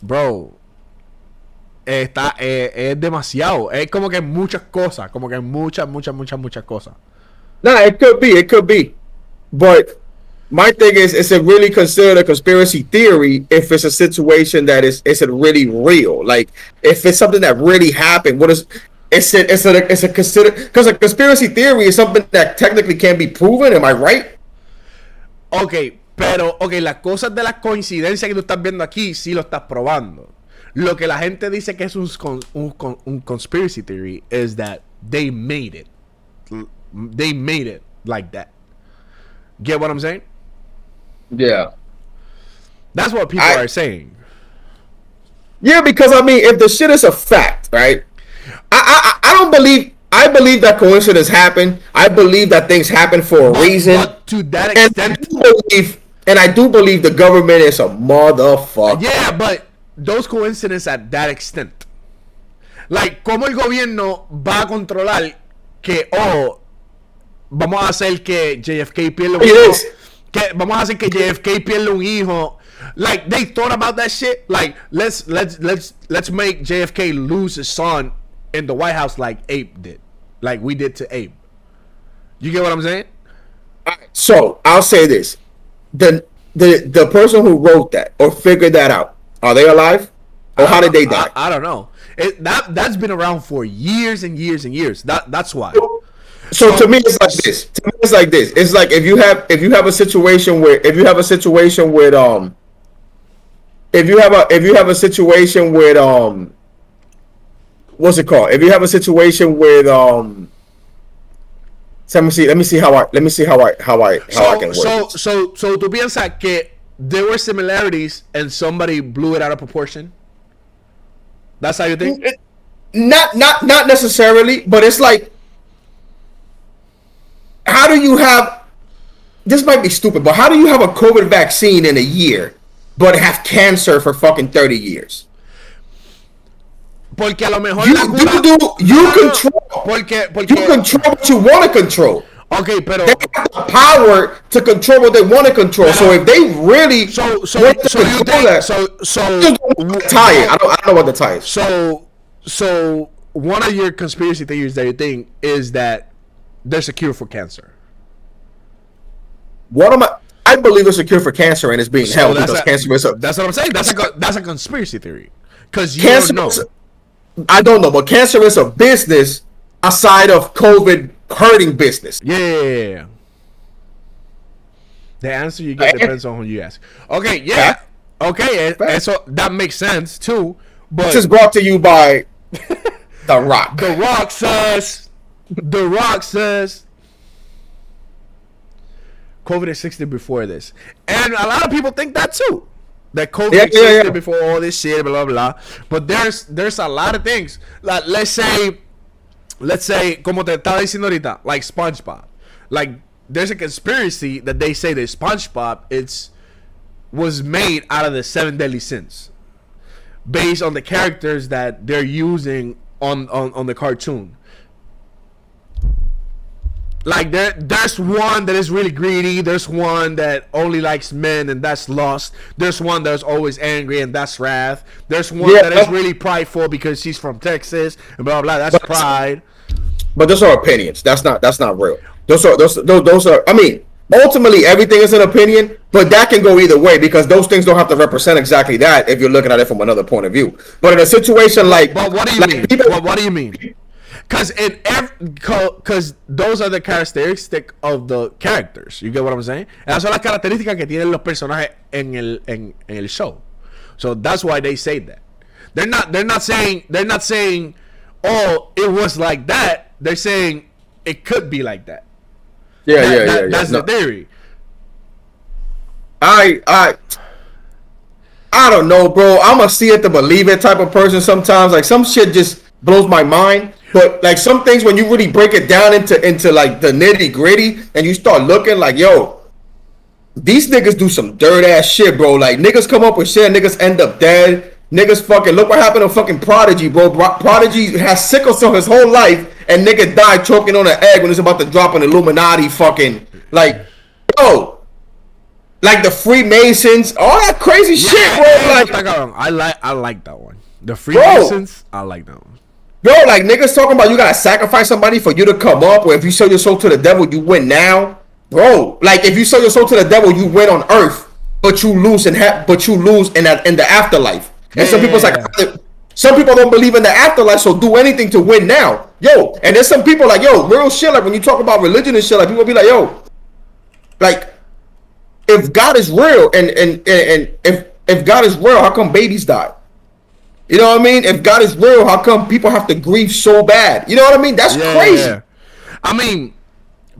Speaker 1: Bro, es demasiado. Es como que muchas cosas. Como que muchas cosas.
Speaker 2: Nah, it could be. But my thing is it really considered a conspiracy theory if it's a situation that is it really real? Like if it's something that really happened, what is it's a considered, because a conspiracy theory is something that technically can be proven, am I right?
Speaker 1: Ok, pero las cosas de las coincidencias que tú estás viendo aquí sí lo estás probando. Lo que la gente dice que es un conspiracy theory is that they made it. They made it like that. Get what I'm saying?
Speaker 2: Yeah.
Speaker 1: That's what people are saying.
Speaker 2: Yeah, because I mean, if the shit is a fact, right? I don't believe. I believe that coincidence happened. I believe that things happen for a reason.
Speaker 1: But to that extent,
Speaker 2: I do believe the government is a motherfucker.
Speaker 1: Yeah, but those coincidences at that extent. Like, ¿cómo el gobierno va a controlar que, vamos a hacer que JFK pierda un hijo? Vamos a hacer que JFK pierda un hijo. Like, they thought about that shit. Like, let's make JFK lose his son in the White House like Abe did. Like we did to Abe. You get what I'm saying?
Speaker 2: So, I'll say this. The person who wrote that or figured that out, are they alive? Or how did they die?
Speaker 1: I don't know. That's been around for years and years and years. That's why.
Speaker 2: So to me, it's like this. It's like if you have a situation where what's it called? If you have a situation with so let me see how I can word it.
Speaker 1: So tú piensas que there were similarities and somebody blew it out of proportion? That's how you think?
Speaker 2: Not necessarily, but it's like, how do you have, this might be stupid, but how do you have a COVID vaccine in a year but have cancer for fucking 30 years?
Speaker 1: Porque a lo mejor
Speaker 2: you control what you want to control.
Speaker 1: Okay, pero
Speaker 2: they have the power to control what they want to control. So if they really want to control that, tie it. I don't know what the tie is.
Speaker 1: So one of your conspiracy theories that you think is that there's a cure for cancer.
Speaker 2: I believe there's a cure for cancer and it's being held because cancer is
Speaker 1: that's what I'm saying. That's a conspiracy theory. Because you
Speaker 2: cancer
Speaker 1: don't know.
Speaker 2: I don't know, but cancer is a business aside of COVID hurting business.
Speaker 1: Yeah. The answer you get depends on who you ask. Okay, yeah. Okay, and so that makes sense too. But
Speaker 2: this is brought to you by The Rock.
Speaker 1: The Rock says COVID existed before this. And a lot of people think that too. That COVID existed before all this shit, blah blah. But there's a lot of things. Like let's say, como te estaba diciendo ahorita, like SpongeBob. Like there's a conspiracy that they say that SpongeBob was made out of the 7 deadly sins, based on the characters that they're using on the cartoon. Like there's one that is really greedy. There's one that only likes men, and that's lust. There's one that's always angry, and that's wrath. There's one that is really prideful because she's from Texas, and blah blah. That's pride.
Speaker 2: But those are opinions. That's not real. Those are. I mean, ultimately, everything is an opinion, but that can go either way because those things don't have to represent exactly that if you're looking at it from another point of view. But in a situation like,
Speaker 1: but what do you mean? What do you mean? Because those are the characteristics of the characters. You get what I'm saying? Esas son las características que tienen los personajes en el show. So that's why they say that. They're not saying oh, it was like that. They're saying it could be like that.
Speaker 2: Yeah.
Speaker 1: That's the theory.
Speaker 2: I don't know, bro. I'm a see it to believe it type of person sometimes. Like some shit just blows my mind. But like some things, when you really break it down into like the nitty gritty, and you start looking like, yo, these niggas do some dirt ass shit, bro. Like niggas come up with shit, and niggas end up dead. Niggas fucking look what happened to fucking Prodigy, bro. Prodigy has sickle cell his whole life, and nigga died choking on an egg when he's about to drop an Illuminati fucking like, yo, like the Freemasons, all that crazy shit, bro. Like
Speaker 1: I like that one. The Freemasons, bro, I like that one.
Speaker 2: Yo, like niggas talking about you gotta sacrifice somebody for you to come up, or if you sell your soul to the devil, you win now, bro. Like if you sell your soul to the devil, you win on earth, but you lose in the afterlife. And some people's like, some people don't believe in the afterlife, so do anything to win now, yo. And there's some people like, yo, real shit. Like when you talk about religion and shit, like people be like, yo, like if God is real, and if God is real, how come babies die? You know what I mean? If God is real, how come people have to grieve so bad? You know what I mean? That's crazy.
Speaker 1: Yeah. I mean,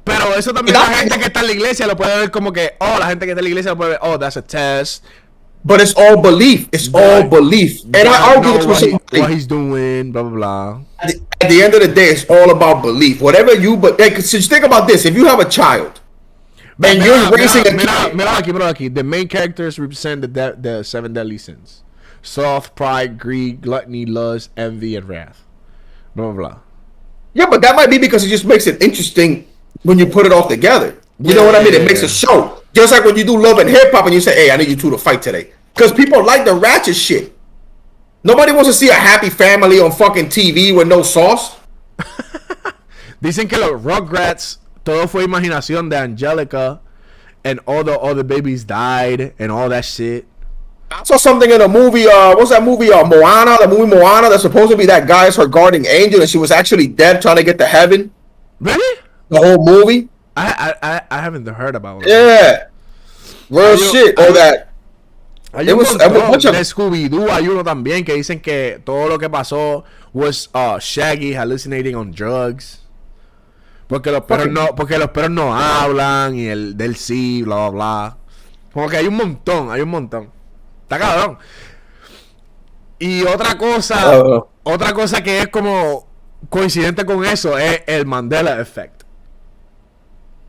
Speaker 1: pero eso también la gente que está en la iglesia lo puede ver como que, oh, la gente que está en la iglesia lo puede ver, oh, that's a test.
Speaker 2: But it's all belief. It's all belief. And I argue this with somebody.
Speaker 1: What he's doing, blah, blah, blah.
Speaker 2: At the end of the day, it's all about belief. Whatever you, but like, so just think about this. If you have a child, and you're raising a kid.
Speaker 1: Mira aquí. The main characters represent the 7 deadly sins. Sloth, pride, greed, gluttony, lust, envy, and wrath. Blah, blah, blah.
Speaker 2: Yeah, but that might be because it just makes it interesting when you put it all together. You know what I mean? It makes a show. Just like when you do love and hip hop and you say, hey, I need you two to fight today. Because people like the ratchet shit. Nobody wants to see a happy family on fucking TV with no sauce.
Speaker 1: Dicen que los Rugrats, todo fue imaginación de Angelica, and all the babies died and all that shit.
Speaker 2: I saw something in a movie, what's that movie, Moana, the movie Moana, that's supposed to be that guy is her guardian angel, and she was actually dead trying to get to heaven.
Speaker 1: Really?
Speaker 2: The whole movie?
Speaker 1: I haven't heard about it.
Speaker 2: Yeah. Real shit. All that.
Speaker 1: Hay un montón de Scooby-Doo, hay uno también que dicen que todo lo que pasó was Shaggy hallucinating on drugs. Porque los perros no hablan y el del sí, bla, bla, bla. Como que hay un montón. Está cabrón. Y otra cosa que es como coincidente con eso es el Mandela Effect.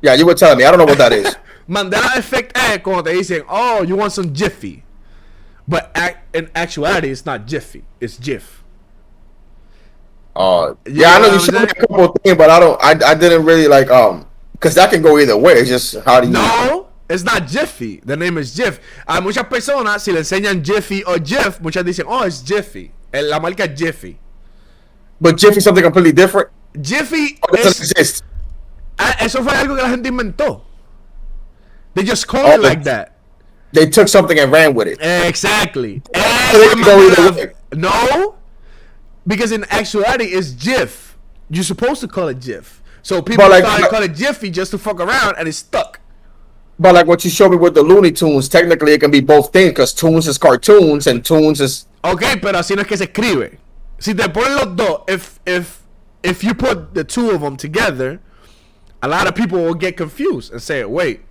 Speaker 2: Yeah, you were telling me. I don't know what that is.
Speaker 1: Mandela Effect es como te dicen, oh, you want some Jiffy. But in actuality, it's not Jiffy. It's Jif.
Speaker 2: Yeah, I know you showed me a couple of things, but I didn't really like, because that can go either way. It's just, how do you...
Speaker 1: No, it's not Jiffy. The name is Jif. A muchas personas, si le enseñan Jiffy o Jif, muchas dicen, oh, it's Jiffy. La marca es Jiffy.
Speaker 2: But Jiffy something completely different?
Speaker 1: Jiffy
Speaker 2: doesn't exist.
Speaker 1: Eso fue algo que la gente inventó. They just call it like that.
Speaker 2: They took something and ran with it.
Speaker 1: Exactly. No, because in actuality, it's Jif. You're supposed to call it Jif. So people started calling it Jiffy just to fuck around, and it's stuck.
Speaker 2: But like what you showed me with the Looney Tunes, technically it can be both things, because Tunes is cartoons and Tunes is...
Speaker 1: Okay, pero así no es que se escribe. Si te ponen los dos, if you put the two of them together, a lot of people will get confused and say, wait,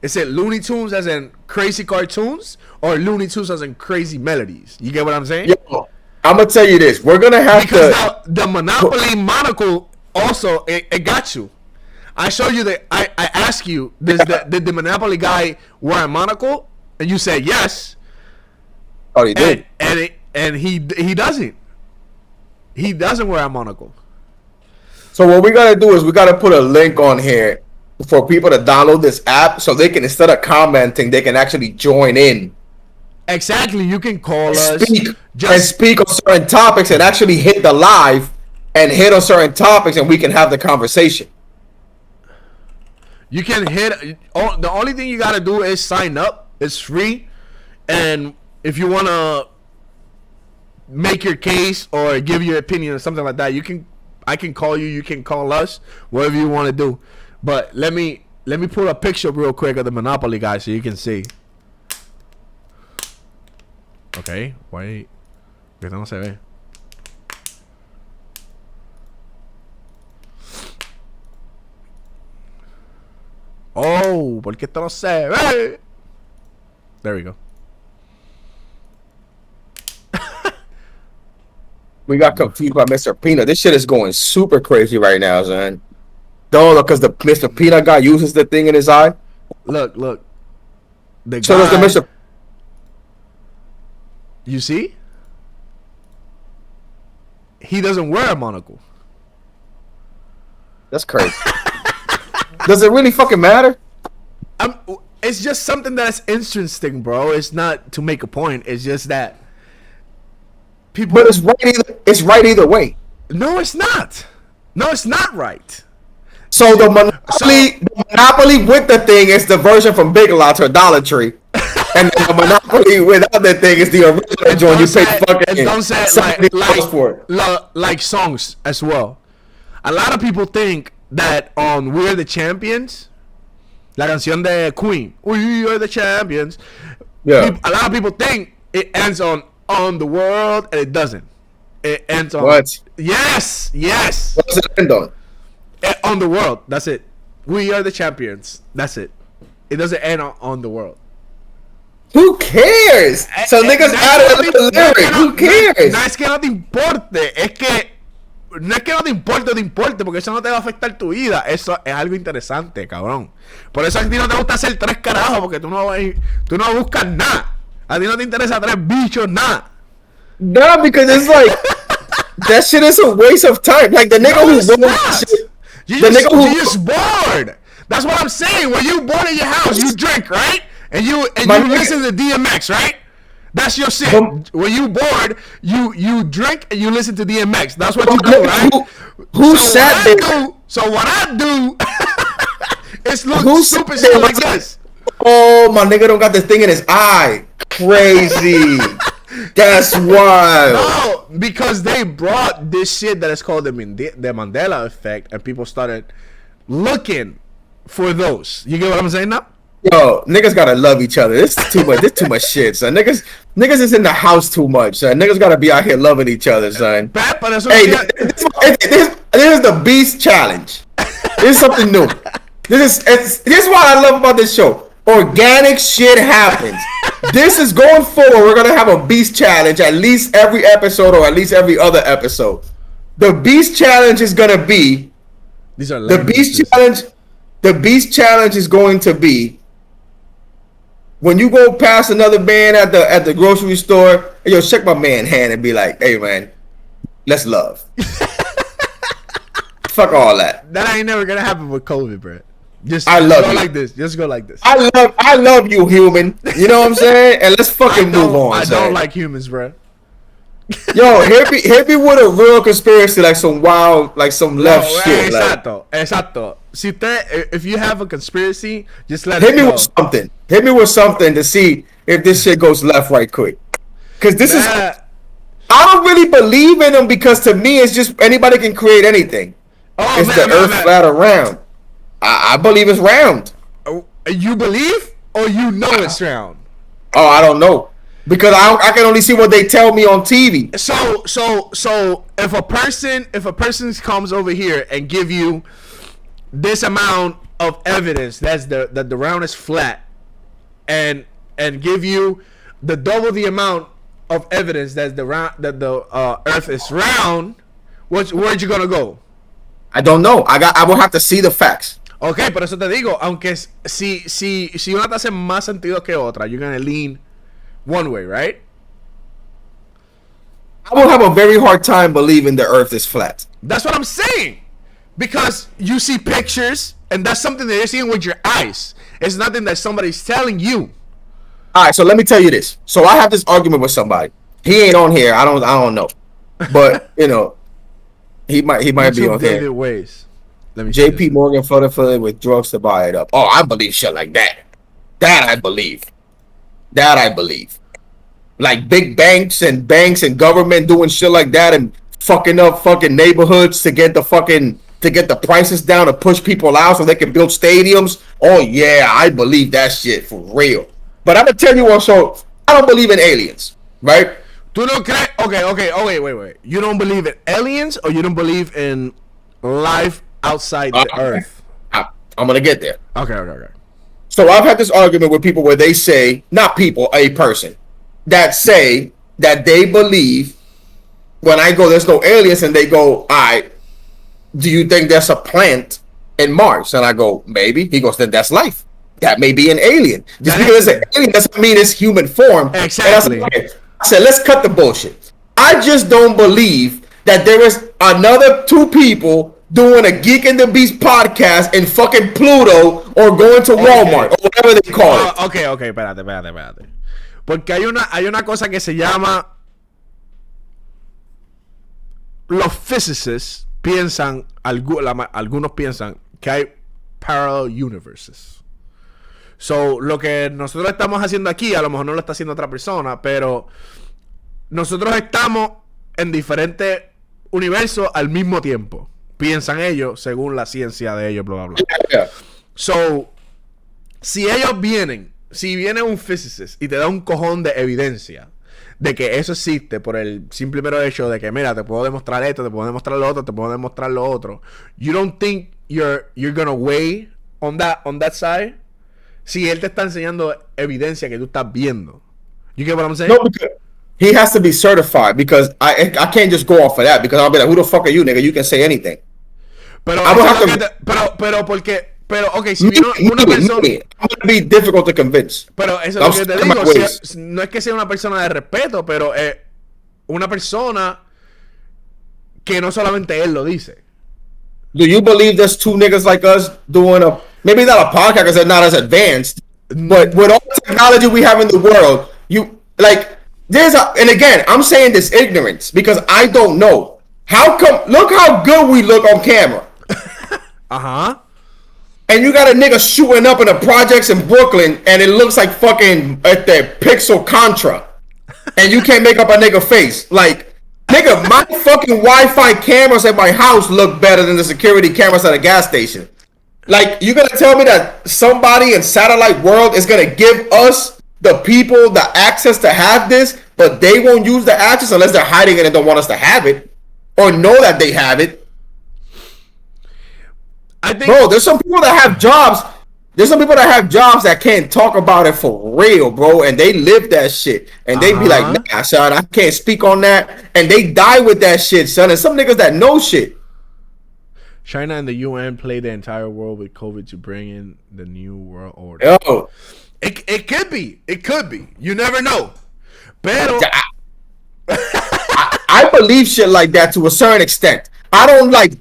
Speaker 1: is it Looney Tunes as in crazy cartoons or Looney Tunes as in crazy melodies? You get what I'm saying?
Speaker 2: Yo, I'm going to tell you this. We're going to have
Speaker 1: because now the Monopoly monocle also, it got you. I show you that. I ask you, did the Monopoly guy wear a monocle? And you said yes.
Speaker 2: Oh, he did.
Speaker 1: And he doesn't. He doesn't wear a monocle.
Speaker 2: So what we gotta do is we gotta put a link on here for people to download this app so they can, instead of commenting, they can actually join in.
Speaker 1: Exactly. You can call us.
Speaker 2: Speak on certain topics and actually hit the live and hit on certain topics, and we can have the conversation.
Speaker 1: You can hit. The only thing you gotta do is sign up. It's free, and if you wanna make your case or give your opinion or something like that, I can call you. You can call us. Whatever you want to do. But let me pull a picture real quick of the Monopoly guy so you can see. Okay, wait. Que esto no se ve. Oh, porque esto no se ve. There we go.
Speaker 2: We got confused by Mr. Peanut. This shit is going super crazy right now, son. No, because the Mr. Peanut guy uses the thing in his eye.
Speaker 1: Look. The
Speaker 2: So
Speaker 1: guy,
Speaker 2: does the Mr.
Speaker 1: You see? He doesn't wear a monocle.
Speaker 2: That's crazy. Does it really fucking matter?
Speaker 1: It's just something that's interesting, bro. It's not to make a point. It's just that people.
Speaker 2: But it's right either way.
Speaker 1: No, it's not. No, it's not right.
Speaker 2: So the Monopoly with the thing is the version from Big Lots or Dollar Tree. And the Monopoly without the thing is the original joint. You pay fucking $70
Speaker 1: like songs as well. A lot of people think that on We're the Champions, la canción de Queen, We Are the Champions.
Speaker 2: Yeah.
Speaker 1: A lot of people think it ends on the World, and it doesn't. It ends on
Speaker 2: what?
Speaker 1: Yes.
Speaker 2: What's it end on?
Speaker 1: On the World. That's it. We Are the Champions. That's it. It doesn't end on the World.
Speaker 2: Who cares? So niggas added a lyric. Who cares?
Speaker 1: No es que no te importe. Es que no es que no te importe, porque eso no te va a afectar tu vida. Eso es algo interesante, cabrón. Por eso a ti no te gusta hacer tres carajos, porque tú no buscas nada. A ti no te interesa tres bichos, nada.
Speaker 2: No, because it's like that shit is a waste of time. Like the nigga who wrote shit.
Speaker 1: You just bored. That's what I'm saying. When you bored in your house, you drink, right? And you listen to DMX, right? That's your shit. When you bored, you drink and you listen to DMX. That's what you do, right?
Speaker 2: Who sat there?
Speaker 1: So what I do is look stupid shit like this.
Speaker 2: Oh, my nigga don't got this thing in his eye. Crazy. That's wild.
Speaker 1: No, because they brought this shit that is called the Mandela effect, and people started looking for those. You get what I'm saying now?
Speaker 2: Yo, niggas gotta love each other. This is too much. This too much shit, son. Niggas is in the house too much, son. Niggas gotta be out here loving each other, son. Hey, this is the Beast Challenge. This is something new. This is what I love about this show. Organic shit happens. This is going forward. We're gonna have a Beast Challenge at least every episode, or at least every other episode. The Beast Challenge is gonna be.
Speaker 1: These are
Speaker 2: the Beast Challenge. The Beast Challenge is going to be. When you go past another man at the grocery store, yo, shake my man hand and be like, "Hey man, let's love." Fuck all that.
Speaker 1: That ain't never gonna happen with COVID, bro. Just
Speaker 2: I love
Speaker 1: go
Speaker 2: you.
Speaker 1: like this. Just go like this.
Speaker 2: I love you, human. You know what I'm saying? And let's fucking move on.
Speaker 1: I don't like humans, bro.
Speaker 2: Yo, hit me with a real conspiracy, like some wild, like some left shit.
Speaker 1: Exacto. If you have a conspiracy, just let
Speaker 2: hit me with something. Hit me with something to see if this shit goes left right quick. Because this is, I don't really believe in them, because to me it's just anybody can create anything. It's the Earth flat or round. I believe it's round.
Speaker 1: You believe, or you know it's round?
Speaker 2: Oh, I don't know. Because I can only see what they tell me on TV.
Speaker 1: So if a person comes over here and give you this amount of evidence that the round is flat, and give you the double the amount of evidence that the Earth is round, where'd you gonna go?
Speaker 2: I don't know. I will have to see the facts.
Speaker 1: Okay, por eso te digo, aunque si una te hace más sentido que otra, you're gonna lean one way, right?
Speaker 2: I will have a very hard time believing the Earth is flat.
Speaker 1: That's what I'm saying. Because you see pictures, and that's something that you're seeing with your eyes. It's nothing that somebody's telling you.
Speaker 2: All right, so let me tell you this. So I have this argument with somebody. He ain't on here. I don't know, but you know, he might be on here.
Speaker 1: Ways. Let me
Speaker 2: JP Morgan flooded with drugs to buy it up. Oh, I believe shit like that. That I believe. Like big banks and government doing shit like that and fucking up fucking neighborhoods to get the prices down and push people out so they can build stadiums. Oh yeah, I believe that shit for real. But I'm gonna tell you also, I don't believe in aliens, right?
Speaker 1: ¿Tú no crees? Okay. Oh, wait. You don't believe in aliens, or you don't believe in life outside the Earth?
Speaker 2: I'm gonna get there.
Speaker 1: Okay.
Speaker 2: So I've had this argument with people where they say, not people, a person, that say that they believe when I go, there's no aliens, and they go, all right, do you think there's a plant in Mars? And I go, maybe. He goes, then that's life. That may be an alien. Just because it's an alien doesn't mean it's human form.
Speaker 1: Exactly.
Speaker 2: I said, let's cut the bullshit. I just don't believe that there is another two people doing a Geek and the Beast podcast in fucking Pluto or going to Walmart or whatever they call it.
Speaker 1: Okay, espérate. Porque hay una cosa que se llama, los physicists piensan, algunos piensan que hay parallel universes. So, lo que nosotros estamos haciendo aquí, a lo mejor no lo está haciendo otra persona, pero nosotros estamos en diferentes universos al mismo tiempo. Piensan ellos, según la ciencia de ellos, bla, bla, bla.
Speaker 2: Yeah.
Speaker 1: So, si viene un physicist y te da un cojón de evidencia de que eso existe por el simple mero hecho de que, mira, te puedo demostrar esto, te puedo demostrar lo otro, te puedo demostrar lo otro. You don't think you're gonna weigh on that side? Si él te está enseñando evidencia que tú estás viendo. You get what I'm saying?
Speaker 2: No, because he has to be certified, because I can't just go off of that, because I'll be like, who the fuck are you, nigga? You can say anything.
Speaker 1: Pero okay, si
Speaker 2: viene
Speaker 1: una persona,
Speaker 2: I'm gonna be difficult to convince.
Speaker 1: Pero eso es lo que te digo, no es que sea una persona de respeto, pero es una persona que no solamente él lo dice.
Speaker 2: Do you believe there's two niggas like us doing maybe not a podcast because they're not as advanced, but with all the technology we have in the world, and again, I'm saying this ignorance because I don't know. How come, look how good we look on camera. And you got a nigga shooting up in the projects in Brooklyn and it looks like fucking at the Pixel Contra. And you can't make up a nigga face. Like, nigga, my fucking Wi-Fi cameras at my house look better than the security cameras at a gas station. Like, you gonna tell me that somebody in satellite world is gonna give us, the people, the access to have this, but they won't use the access unless they're hiding it and don't want us to have it, or know that they have it? I think, bro, there's some people that have jobs. There's some people that have jobs that can't talk about it for real, bro, and they live that shit. And they be like, nah, son, I can't speak on that. And they die with that shit, son. And some niggas that know shit.
Speaker 1: China and the UN play the entire world with COVID to bring in the new world order.
Speaker 2: Yo.
Speaker 1: It could be. It could be. You never know. Pero
Speaker 2: I believe shit like that to a certain extent. I don't like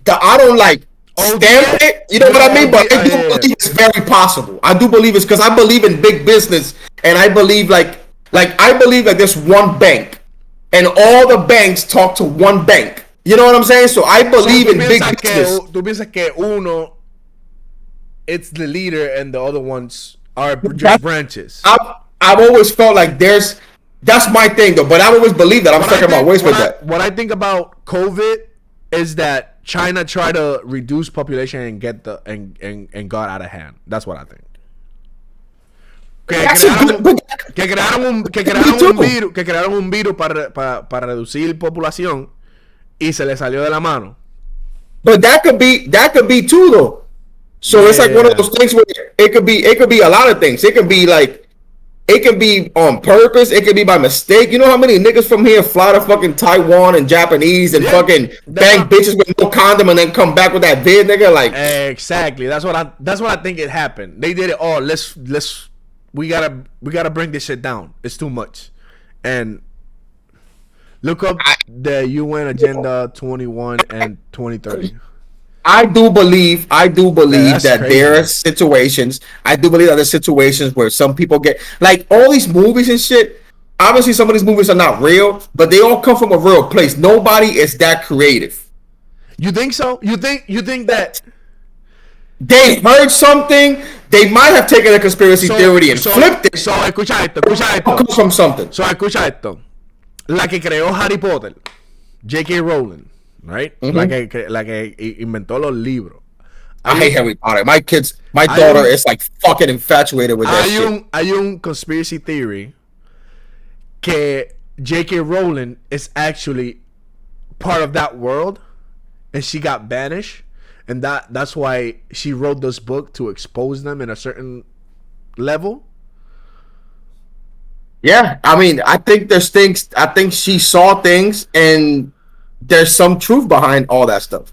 Speaker 2: stamp it, you know what I mean? But I do believe it's very possible. I do believe it's because I believe in big business, and I believe like I believe that there's one bank, and all the banks talk to one bank. You know what I'm saying? So I believe in big business.
Speaker 1: Tú piensas que uno, it's the leader, and the other ones are just branches.
Speaker 2: I've always felt like that's my thing though, but I always believe that. I'm stuck in my ways with that.
Speaker 1: What I think about COVID is that China tried to reduce population and get and got out of hand. That's what I think. Que crearon un virus para reducir población y se le salió de la mano.
Speaker 2: But that could be too though. So it's like one of those things where it could be a lot of things. It could be on purpose. It could be by mistake. You know how many niggas from here fly to fucking Taiwan and Japanese and fucking bang bitches with no condom and then come back with that vid, nigga? Like,
Speaker 1: exactly. That's what I think it happened. They did it all. We gotta bring this shit down. It's too much. And look up the UN Agenda 21 and 2030.
Speaker 2: I do believe
Speaker 1: that's
Speaker 2: that
Speaker 1: crazy.
Speaker 2: there are situations. I do believe that there's situations where some people get like all these movies and shit. Obviously, some of these movies are not real, but they all come from a real place. Nobody is that creative.
Speaker 1: You think so? You think that
Speaker 2: They heard something. They might have taken a conspiracy theory and flipped it.
Speaker 1: So, escucha esto.
Speaker 2: It comes from something.
Speaker 1: So, escucha esto. La que creó Harry Potter, J.K. Rowling, right? La que inventó los libros.
Speaker 2: I hate Harry Potter. My daughter is like fucking infatuated with that shit.
Speaker 1: Hay un conspiracy theory que J.K. Rowling is actually part of that world and she got banished, and that's why she wrote this book to expose them in a certain level.
Speaker 2: Yeah, I mean, I think there's things. I think she saw things, and there's some truth behind all that stuff.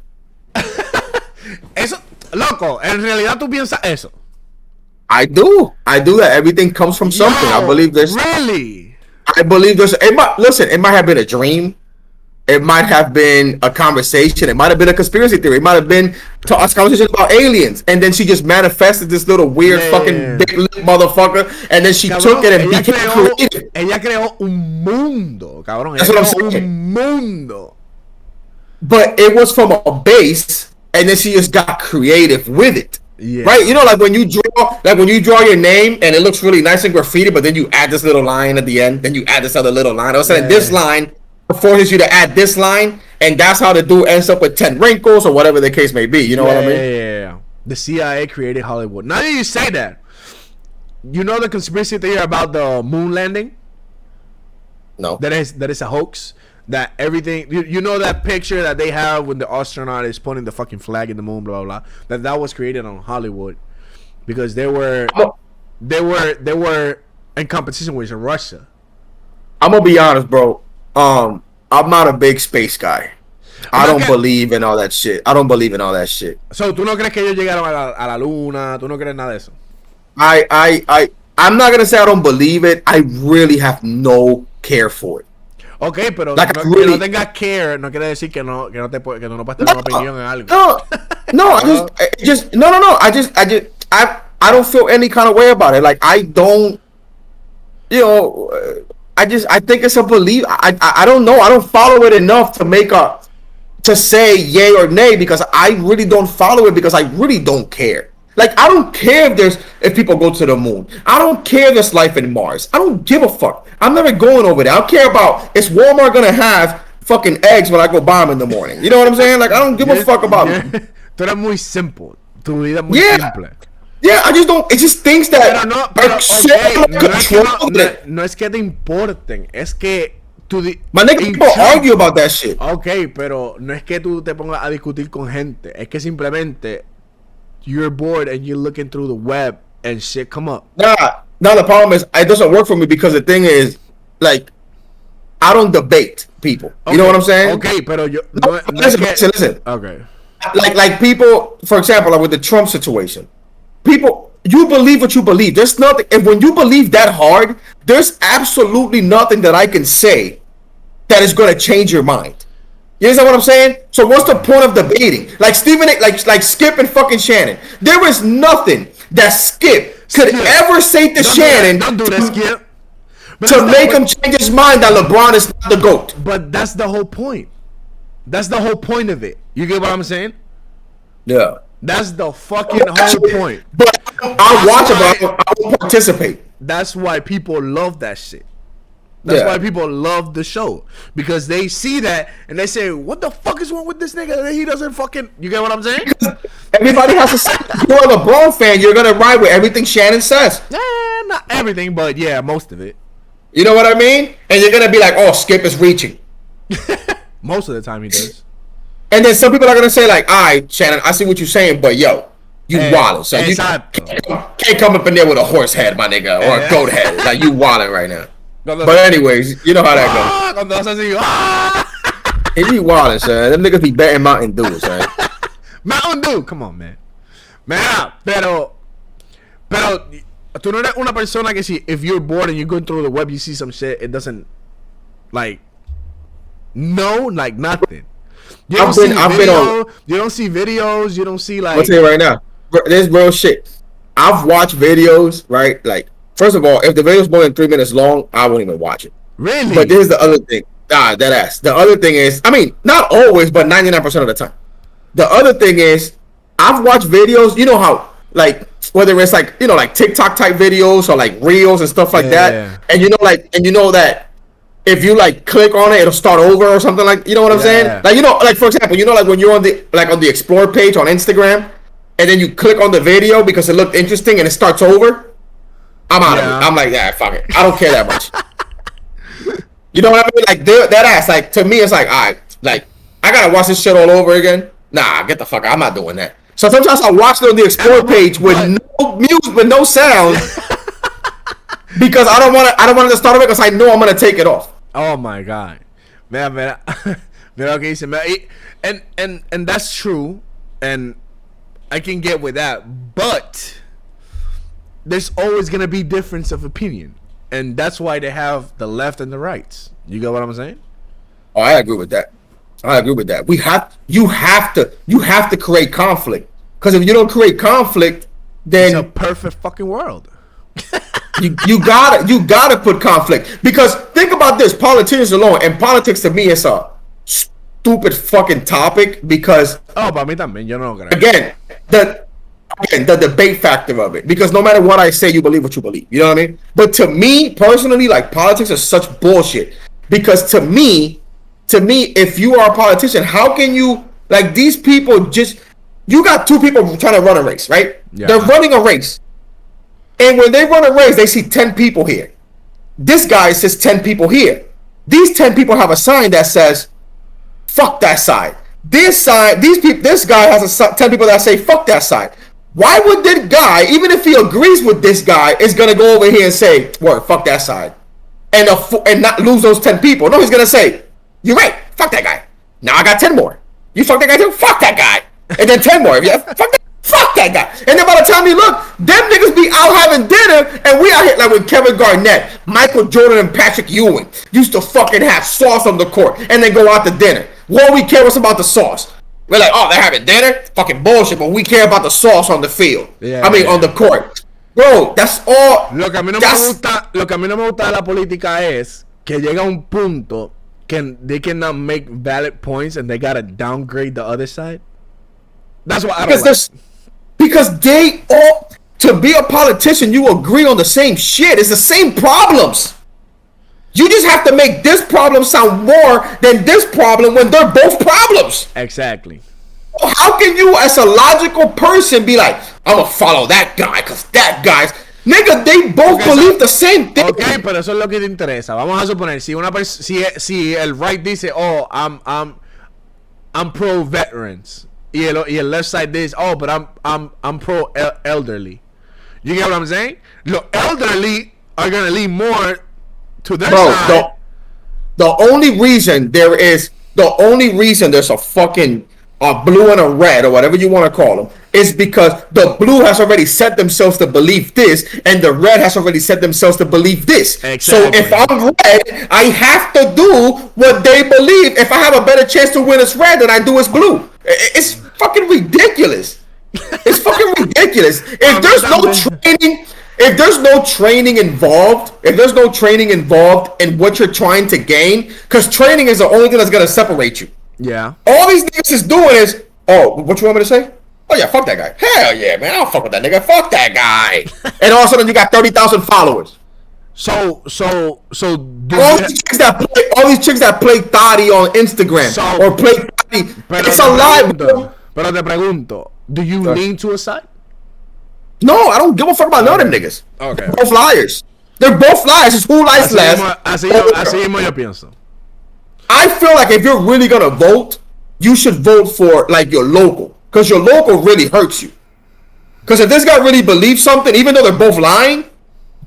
Speaker 1: Eso, loco, en realidad tú piensas eso.
Speaker 2: I do that. Everything comes from something. I believe there's.
Speaker 1: Really?
Speaker 2: I believe there's. It might have been a dream. It might have been a conversation. It might have been a conspiracy theory. It might have been a conversation about aliens. And then she just manifested this little weird fucking big lip motherfucker. And then she took it and became creative.
Speaker 1: Ella creó un mundo, cabrón.
Speaker 2: That's what I'm saying.
Speaker 1: Un mundo.
Speaker 2: But it was from a base, and then she just got creative with it.
Speaker 1: Yeah.
Speaker 2: Right? You know, like when you draw your name and it looks really nice and graffiti, but then you add this little line at the end, then you add this other little line. All of a sudden, this line forces you to add this line, and that's how the dude ends up with 10 wrinkles or whatever the case may be. You know what I mean?
Speaker 1: Yeah. The CIA created Hollywood. Now that you say that, you know the conspiracy theory about the moon landing?
Speaker 2: No.
Speaker 1: That is a hoax. That everything, you know that picture that they have when the astronaut is putting the fucking flag in the moon, blah blah blah. That was created on Hollywood because they were in competition with Russia.
Speaker 2: I'm gonna be honest, bro. I'm not a big space guy. I don't believe in all that shit.
Speaker 1: So, ¿tú no crees que ellos llegaron a la luna? ¿Tú no crees nada de eso?
Speaker 2: I'm not gonna say I don't believe it. I really have no care for it.
Speaker 1: Okay, pero
Speaker 2: Like,
Speaker 1: que
Speaker 2: really,
Speaker 1: no tengas care no quiere decir que tú no puedes tener una opinión en algo.
Speaker 2: No. I don't feel any kind of way about it. Like I don't, I think it's a belief. I don't know. I don't follow it enough to say yay or nay because I really don't follow it because I really don't care. Like I don't care if people go to the moon. I don't care if there's life in Mars. I don't give a fuck. I'm never going over there. I don't care about is Walmart gonna have fucking eggs when I go buy them in the morning. You know what I'm saying? Like I don't give a fuck about it.
Speaker 1: Tú eres muy simple. Tu vida es muy simple.
Speaker 2: Yeah, I just don't. It's just things that
Speaker 1: no es que te importen, es que
Speaker 2: my nigga, people argue about that shit.
Speaker 1: Okay, pero no es que tú te pongas a discutir con gente, es que simplemente you're bored and you're looking through the web and shit come up.
Speaker 2: Nah, the problem is it doesn't work for me because the thing is, like, I don't debate people. You know what I'm saying?
Speaker 1: Okay, pero yo
Speaker 2: listen.
Speaker 1: Okay.
Speaker 2: Like people, for example, like with the Trump situation, people, you believe what you believe. There's nothing, and when you believe that hard, there's absolutely nothing that I can say that is going to change your mind. You understand what I'm saying? So what's the point of debating? Like like Skip and fucking Shannon. There is nothing that Skip could ever say to Shannon
Speaker 1: don't do that, Skip.
Speaker 2: to make him change his mind that LeBron is not the GOAT.
Speaker 1: But that's the whole point. That's the whole point of it. You get what I'm saying?
Speaker 2: Yeah.
Speaker 1: That's the fucking whole point.
Speaker 2: But I'll watch it, but I won't participate.
Speaker 1: That's why people love that shit. That's why people love the show. Because they see that and they say, what the fuck is wrong with this nigga? He doesn't fucking... You get what I'm saying?
Speaker 2: Everybody has to say, if you're a LeBron fan, you're going to ride with everything Shannon says.
Speaker 1: Not everything, but yeah, most of it.
Speaker 2: You know what I mean? And you're going to be like, oh, Skip is reaching.
Speaker 1: Most of the time he does.
Speaker 2: And then some people are going to say like, all right, Shannon, I see what you're saying, but yo, you wildin'. So you can't come up in there with a horse head, my nigga, or a goat head. Like, you wildin' right now. But anyways, you know how that goes. He be wildin', son. Them niggas be betting Mountain Dew, son.
Speaker 1: Mountain Dew, come on, man. Man, pero tú no eres una persona que si if you're bored and you're going through the web, you see some shit, it doesn't like no, like nothing. You don't see videos. You don't see videos. You don't see like.
Speaker 2: I'll tell you right now. There's real shit. I've watched videos, right? Like, first of all, if the video's more than 3 minutes long, I won't even watch it.
Speaker 1: Really?
Speaker 2: But here's the other thing. That ass. The other thing is, I mean, not always, but 99% of the time. The other thing is, I've watched videos. You know how, like, whether it's like, you know, like TikTok type videos or like reels and stuff like that, and you know that if you like click on it, it'll start over or something, like, you know what I'm saying? Like, you know, like for example, you know, like when you're on the explore page on Instagram, and then you click on the video because it looked interesting and it starts over. I'm out of it. I'm like, yeah, fuck it. I don't care that much. You know what I mean? Like that ass. Like, to me, it's like, all right, like I gotta watch this shit all over again. Nah, get the fuck out. I'm not doing that. So sometimes I watch it on the explore page with no music, with no sound, because I don't want to start over because I know I'm gonna take it off.
Speaker 1: Oh my god, man, mira lo que dice, and that's true, and I can get with that, but there's always gonna be difference of opinion, and that's why they have the left and the rights. You get what I'm saying?
Speaker 2: Oh, I agree with that. You have to create conflict, because if you don't create conflict, then
Speaker 1: it's a perfect fucking world.
Speaker 2: you gotta put conflict, because think about this: politicians alone, and politics to me is a stupid fucking topic, because
Speaker 1: para mí también, yo no creo.
Speaker 2: Again, the debate factor of it, because no matter what I say, you believe what you believe. You know what I mean? But to me personally, like, politics is such bullshit, because to me, if you are a politician, how can you, like, these people just, you got two people trying to run a race, right? Yeah. They're running a race. And when they run a race, they see 10 people here. This guy says 10 people here. These 10 people have a sign that says, fuck that side. This guy has 10 people that say, fuck that side. Why would that guy, even if he agrees with this guy, is going to go over here and say, word, fuck that side, and not lose those 10 people? No, he's going to say, you're right, fuck that guy. Now I got 10 more. You fuck that guy too? Fuck that guy. And then 10 more. Yeah, fuck that guy. And then by the time you look, them niggas be out having dinner, and we out here like with Kevin Garnett, Michael Jordan, and Patrick Ewing used to fucking have sauce on the court and then go out to dinner. What we care about the sauce? We're like, oh, they're having dinner? Fucking bullshit, but we care about the sauce on the field. On the court. Bro, that's all.
Speaker 1: Lo que a mí no me gusta de la política es que llega un punto que they cannot make valid points and they gotta downgrade the other side. That's what I don't like.
Speaker 2: Because they all, to be a politician, you agree on the same shit. It's the same problems. You just have to make this problem sound more than this problem when they're both problems.
Speaker 1: Exactly.
Speaker 2: How can you, as a logical person, be like, I'm gonna follow that guy because that guy's... Nigga, they both believe the same thing.
Speaker 1: Okay, pero eso es lo que te interesa. Vamos a suponer, si el right dice, oh, I'm pro veterans, y el left side dice, oh, but I'm pro elderly. You get what I'm saying? Los elderly are gonna lean more to their side.
Speaker 2: The only reason there's a fucking blue and a red, or whatever you want to call them, is because the blue has already set themselves to believe this, and the red has already set themselves to believe this.
Speaker 1: Exactly.
Speaker 2: So if I'm red, I have to do what they believe. If I have a better chance to win as red than I do as blue. It's fucking ridiculous. It's fucking ridiculous. If there's no training involved in what you're trying to gain, because training is the only thing that's gonna separate you.
Speaker 1: Yeah.
Speaker 2: All these niggas is doing is, oh, what you want me to say? Oh yeah, fuck that guy. Hell yeah, man, I don't fuck with that nigga. Fuck that guy. And all of a sudden you got 30,000 followers.
Speaker 1: So
Speaker 2: all these chicks that play Thotty on Instagram or play Thotty, it's a lie.
Speaker 1: Pero te pregunto, do you lean to a side?
Speaker 2: No, I don't give a fuck about none of them niggas.
Speaker 1: Okay.
Speaker 2: They're both liars. They're both liars. It's who lies last.
Speaker 1: Así mismo yo pienso.
Speaker 2: I feel like if you're really gonna vote, you should vote for like your local, because your local really hurts you. Because if this guy really believes something, even though they're both lying,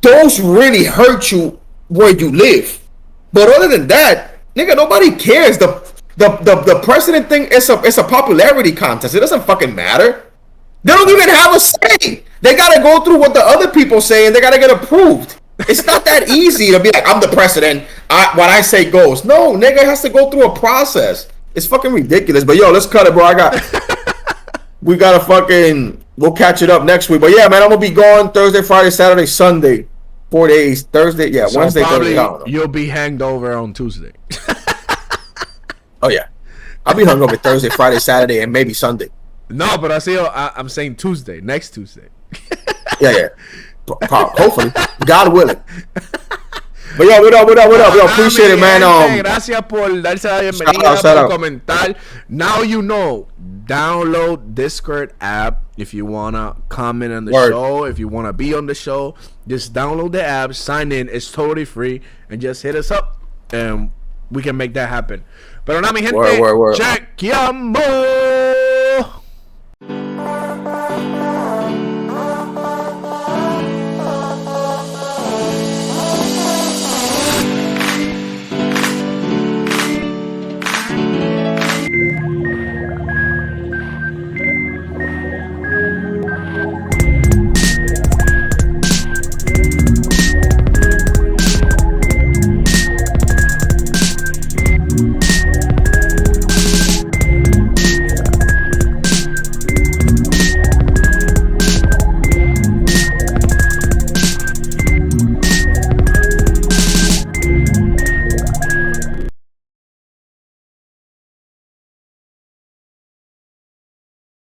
Speaker 2: those really hurt you where you live. But other than that, nigga, nobody cares. The president thing is a popularity contest. It doesn't fucking matter. They don't even have a say. They gotta go through what the other people say, and they gotta get approved. It's not that easy to be like, I'm the president. What I say goes. No, nigga, it has to go through a process. It's fucking ridiculous. But yo, let's cut it, bro. We gotta fucking. We'll catch it up next week. But yeah, man, I'm gonna be gone Thursday, Friday, Saturday, Sunday. 4 days. Thursday, yeah,
Speaker 1: so
Speaker 2: Wednesday, Thursday.
Speaker 1: You'll be hanged over on Tuesday.
Speaker 2: Oh yeah, I'll be hungover Thursday, Friday, Saturday, and maybe Sunday.
Speaker 1: No, but I'm saying Tuesday, next Tuesday.
Speaker 2: Yeah. Hopefully, God willing. But yo, what up? Yo, appreciate it, man.
Speaker 1: Gracias por darse la bienvenida, por comentar. Now you know. Download Discord app if you wanna comment on the show. If you wanna be on the show, just download the app, sign in. It's totally free, and just hit us up, and we can make that happen. Pero nada, mi gente, chequeamos.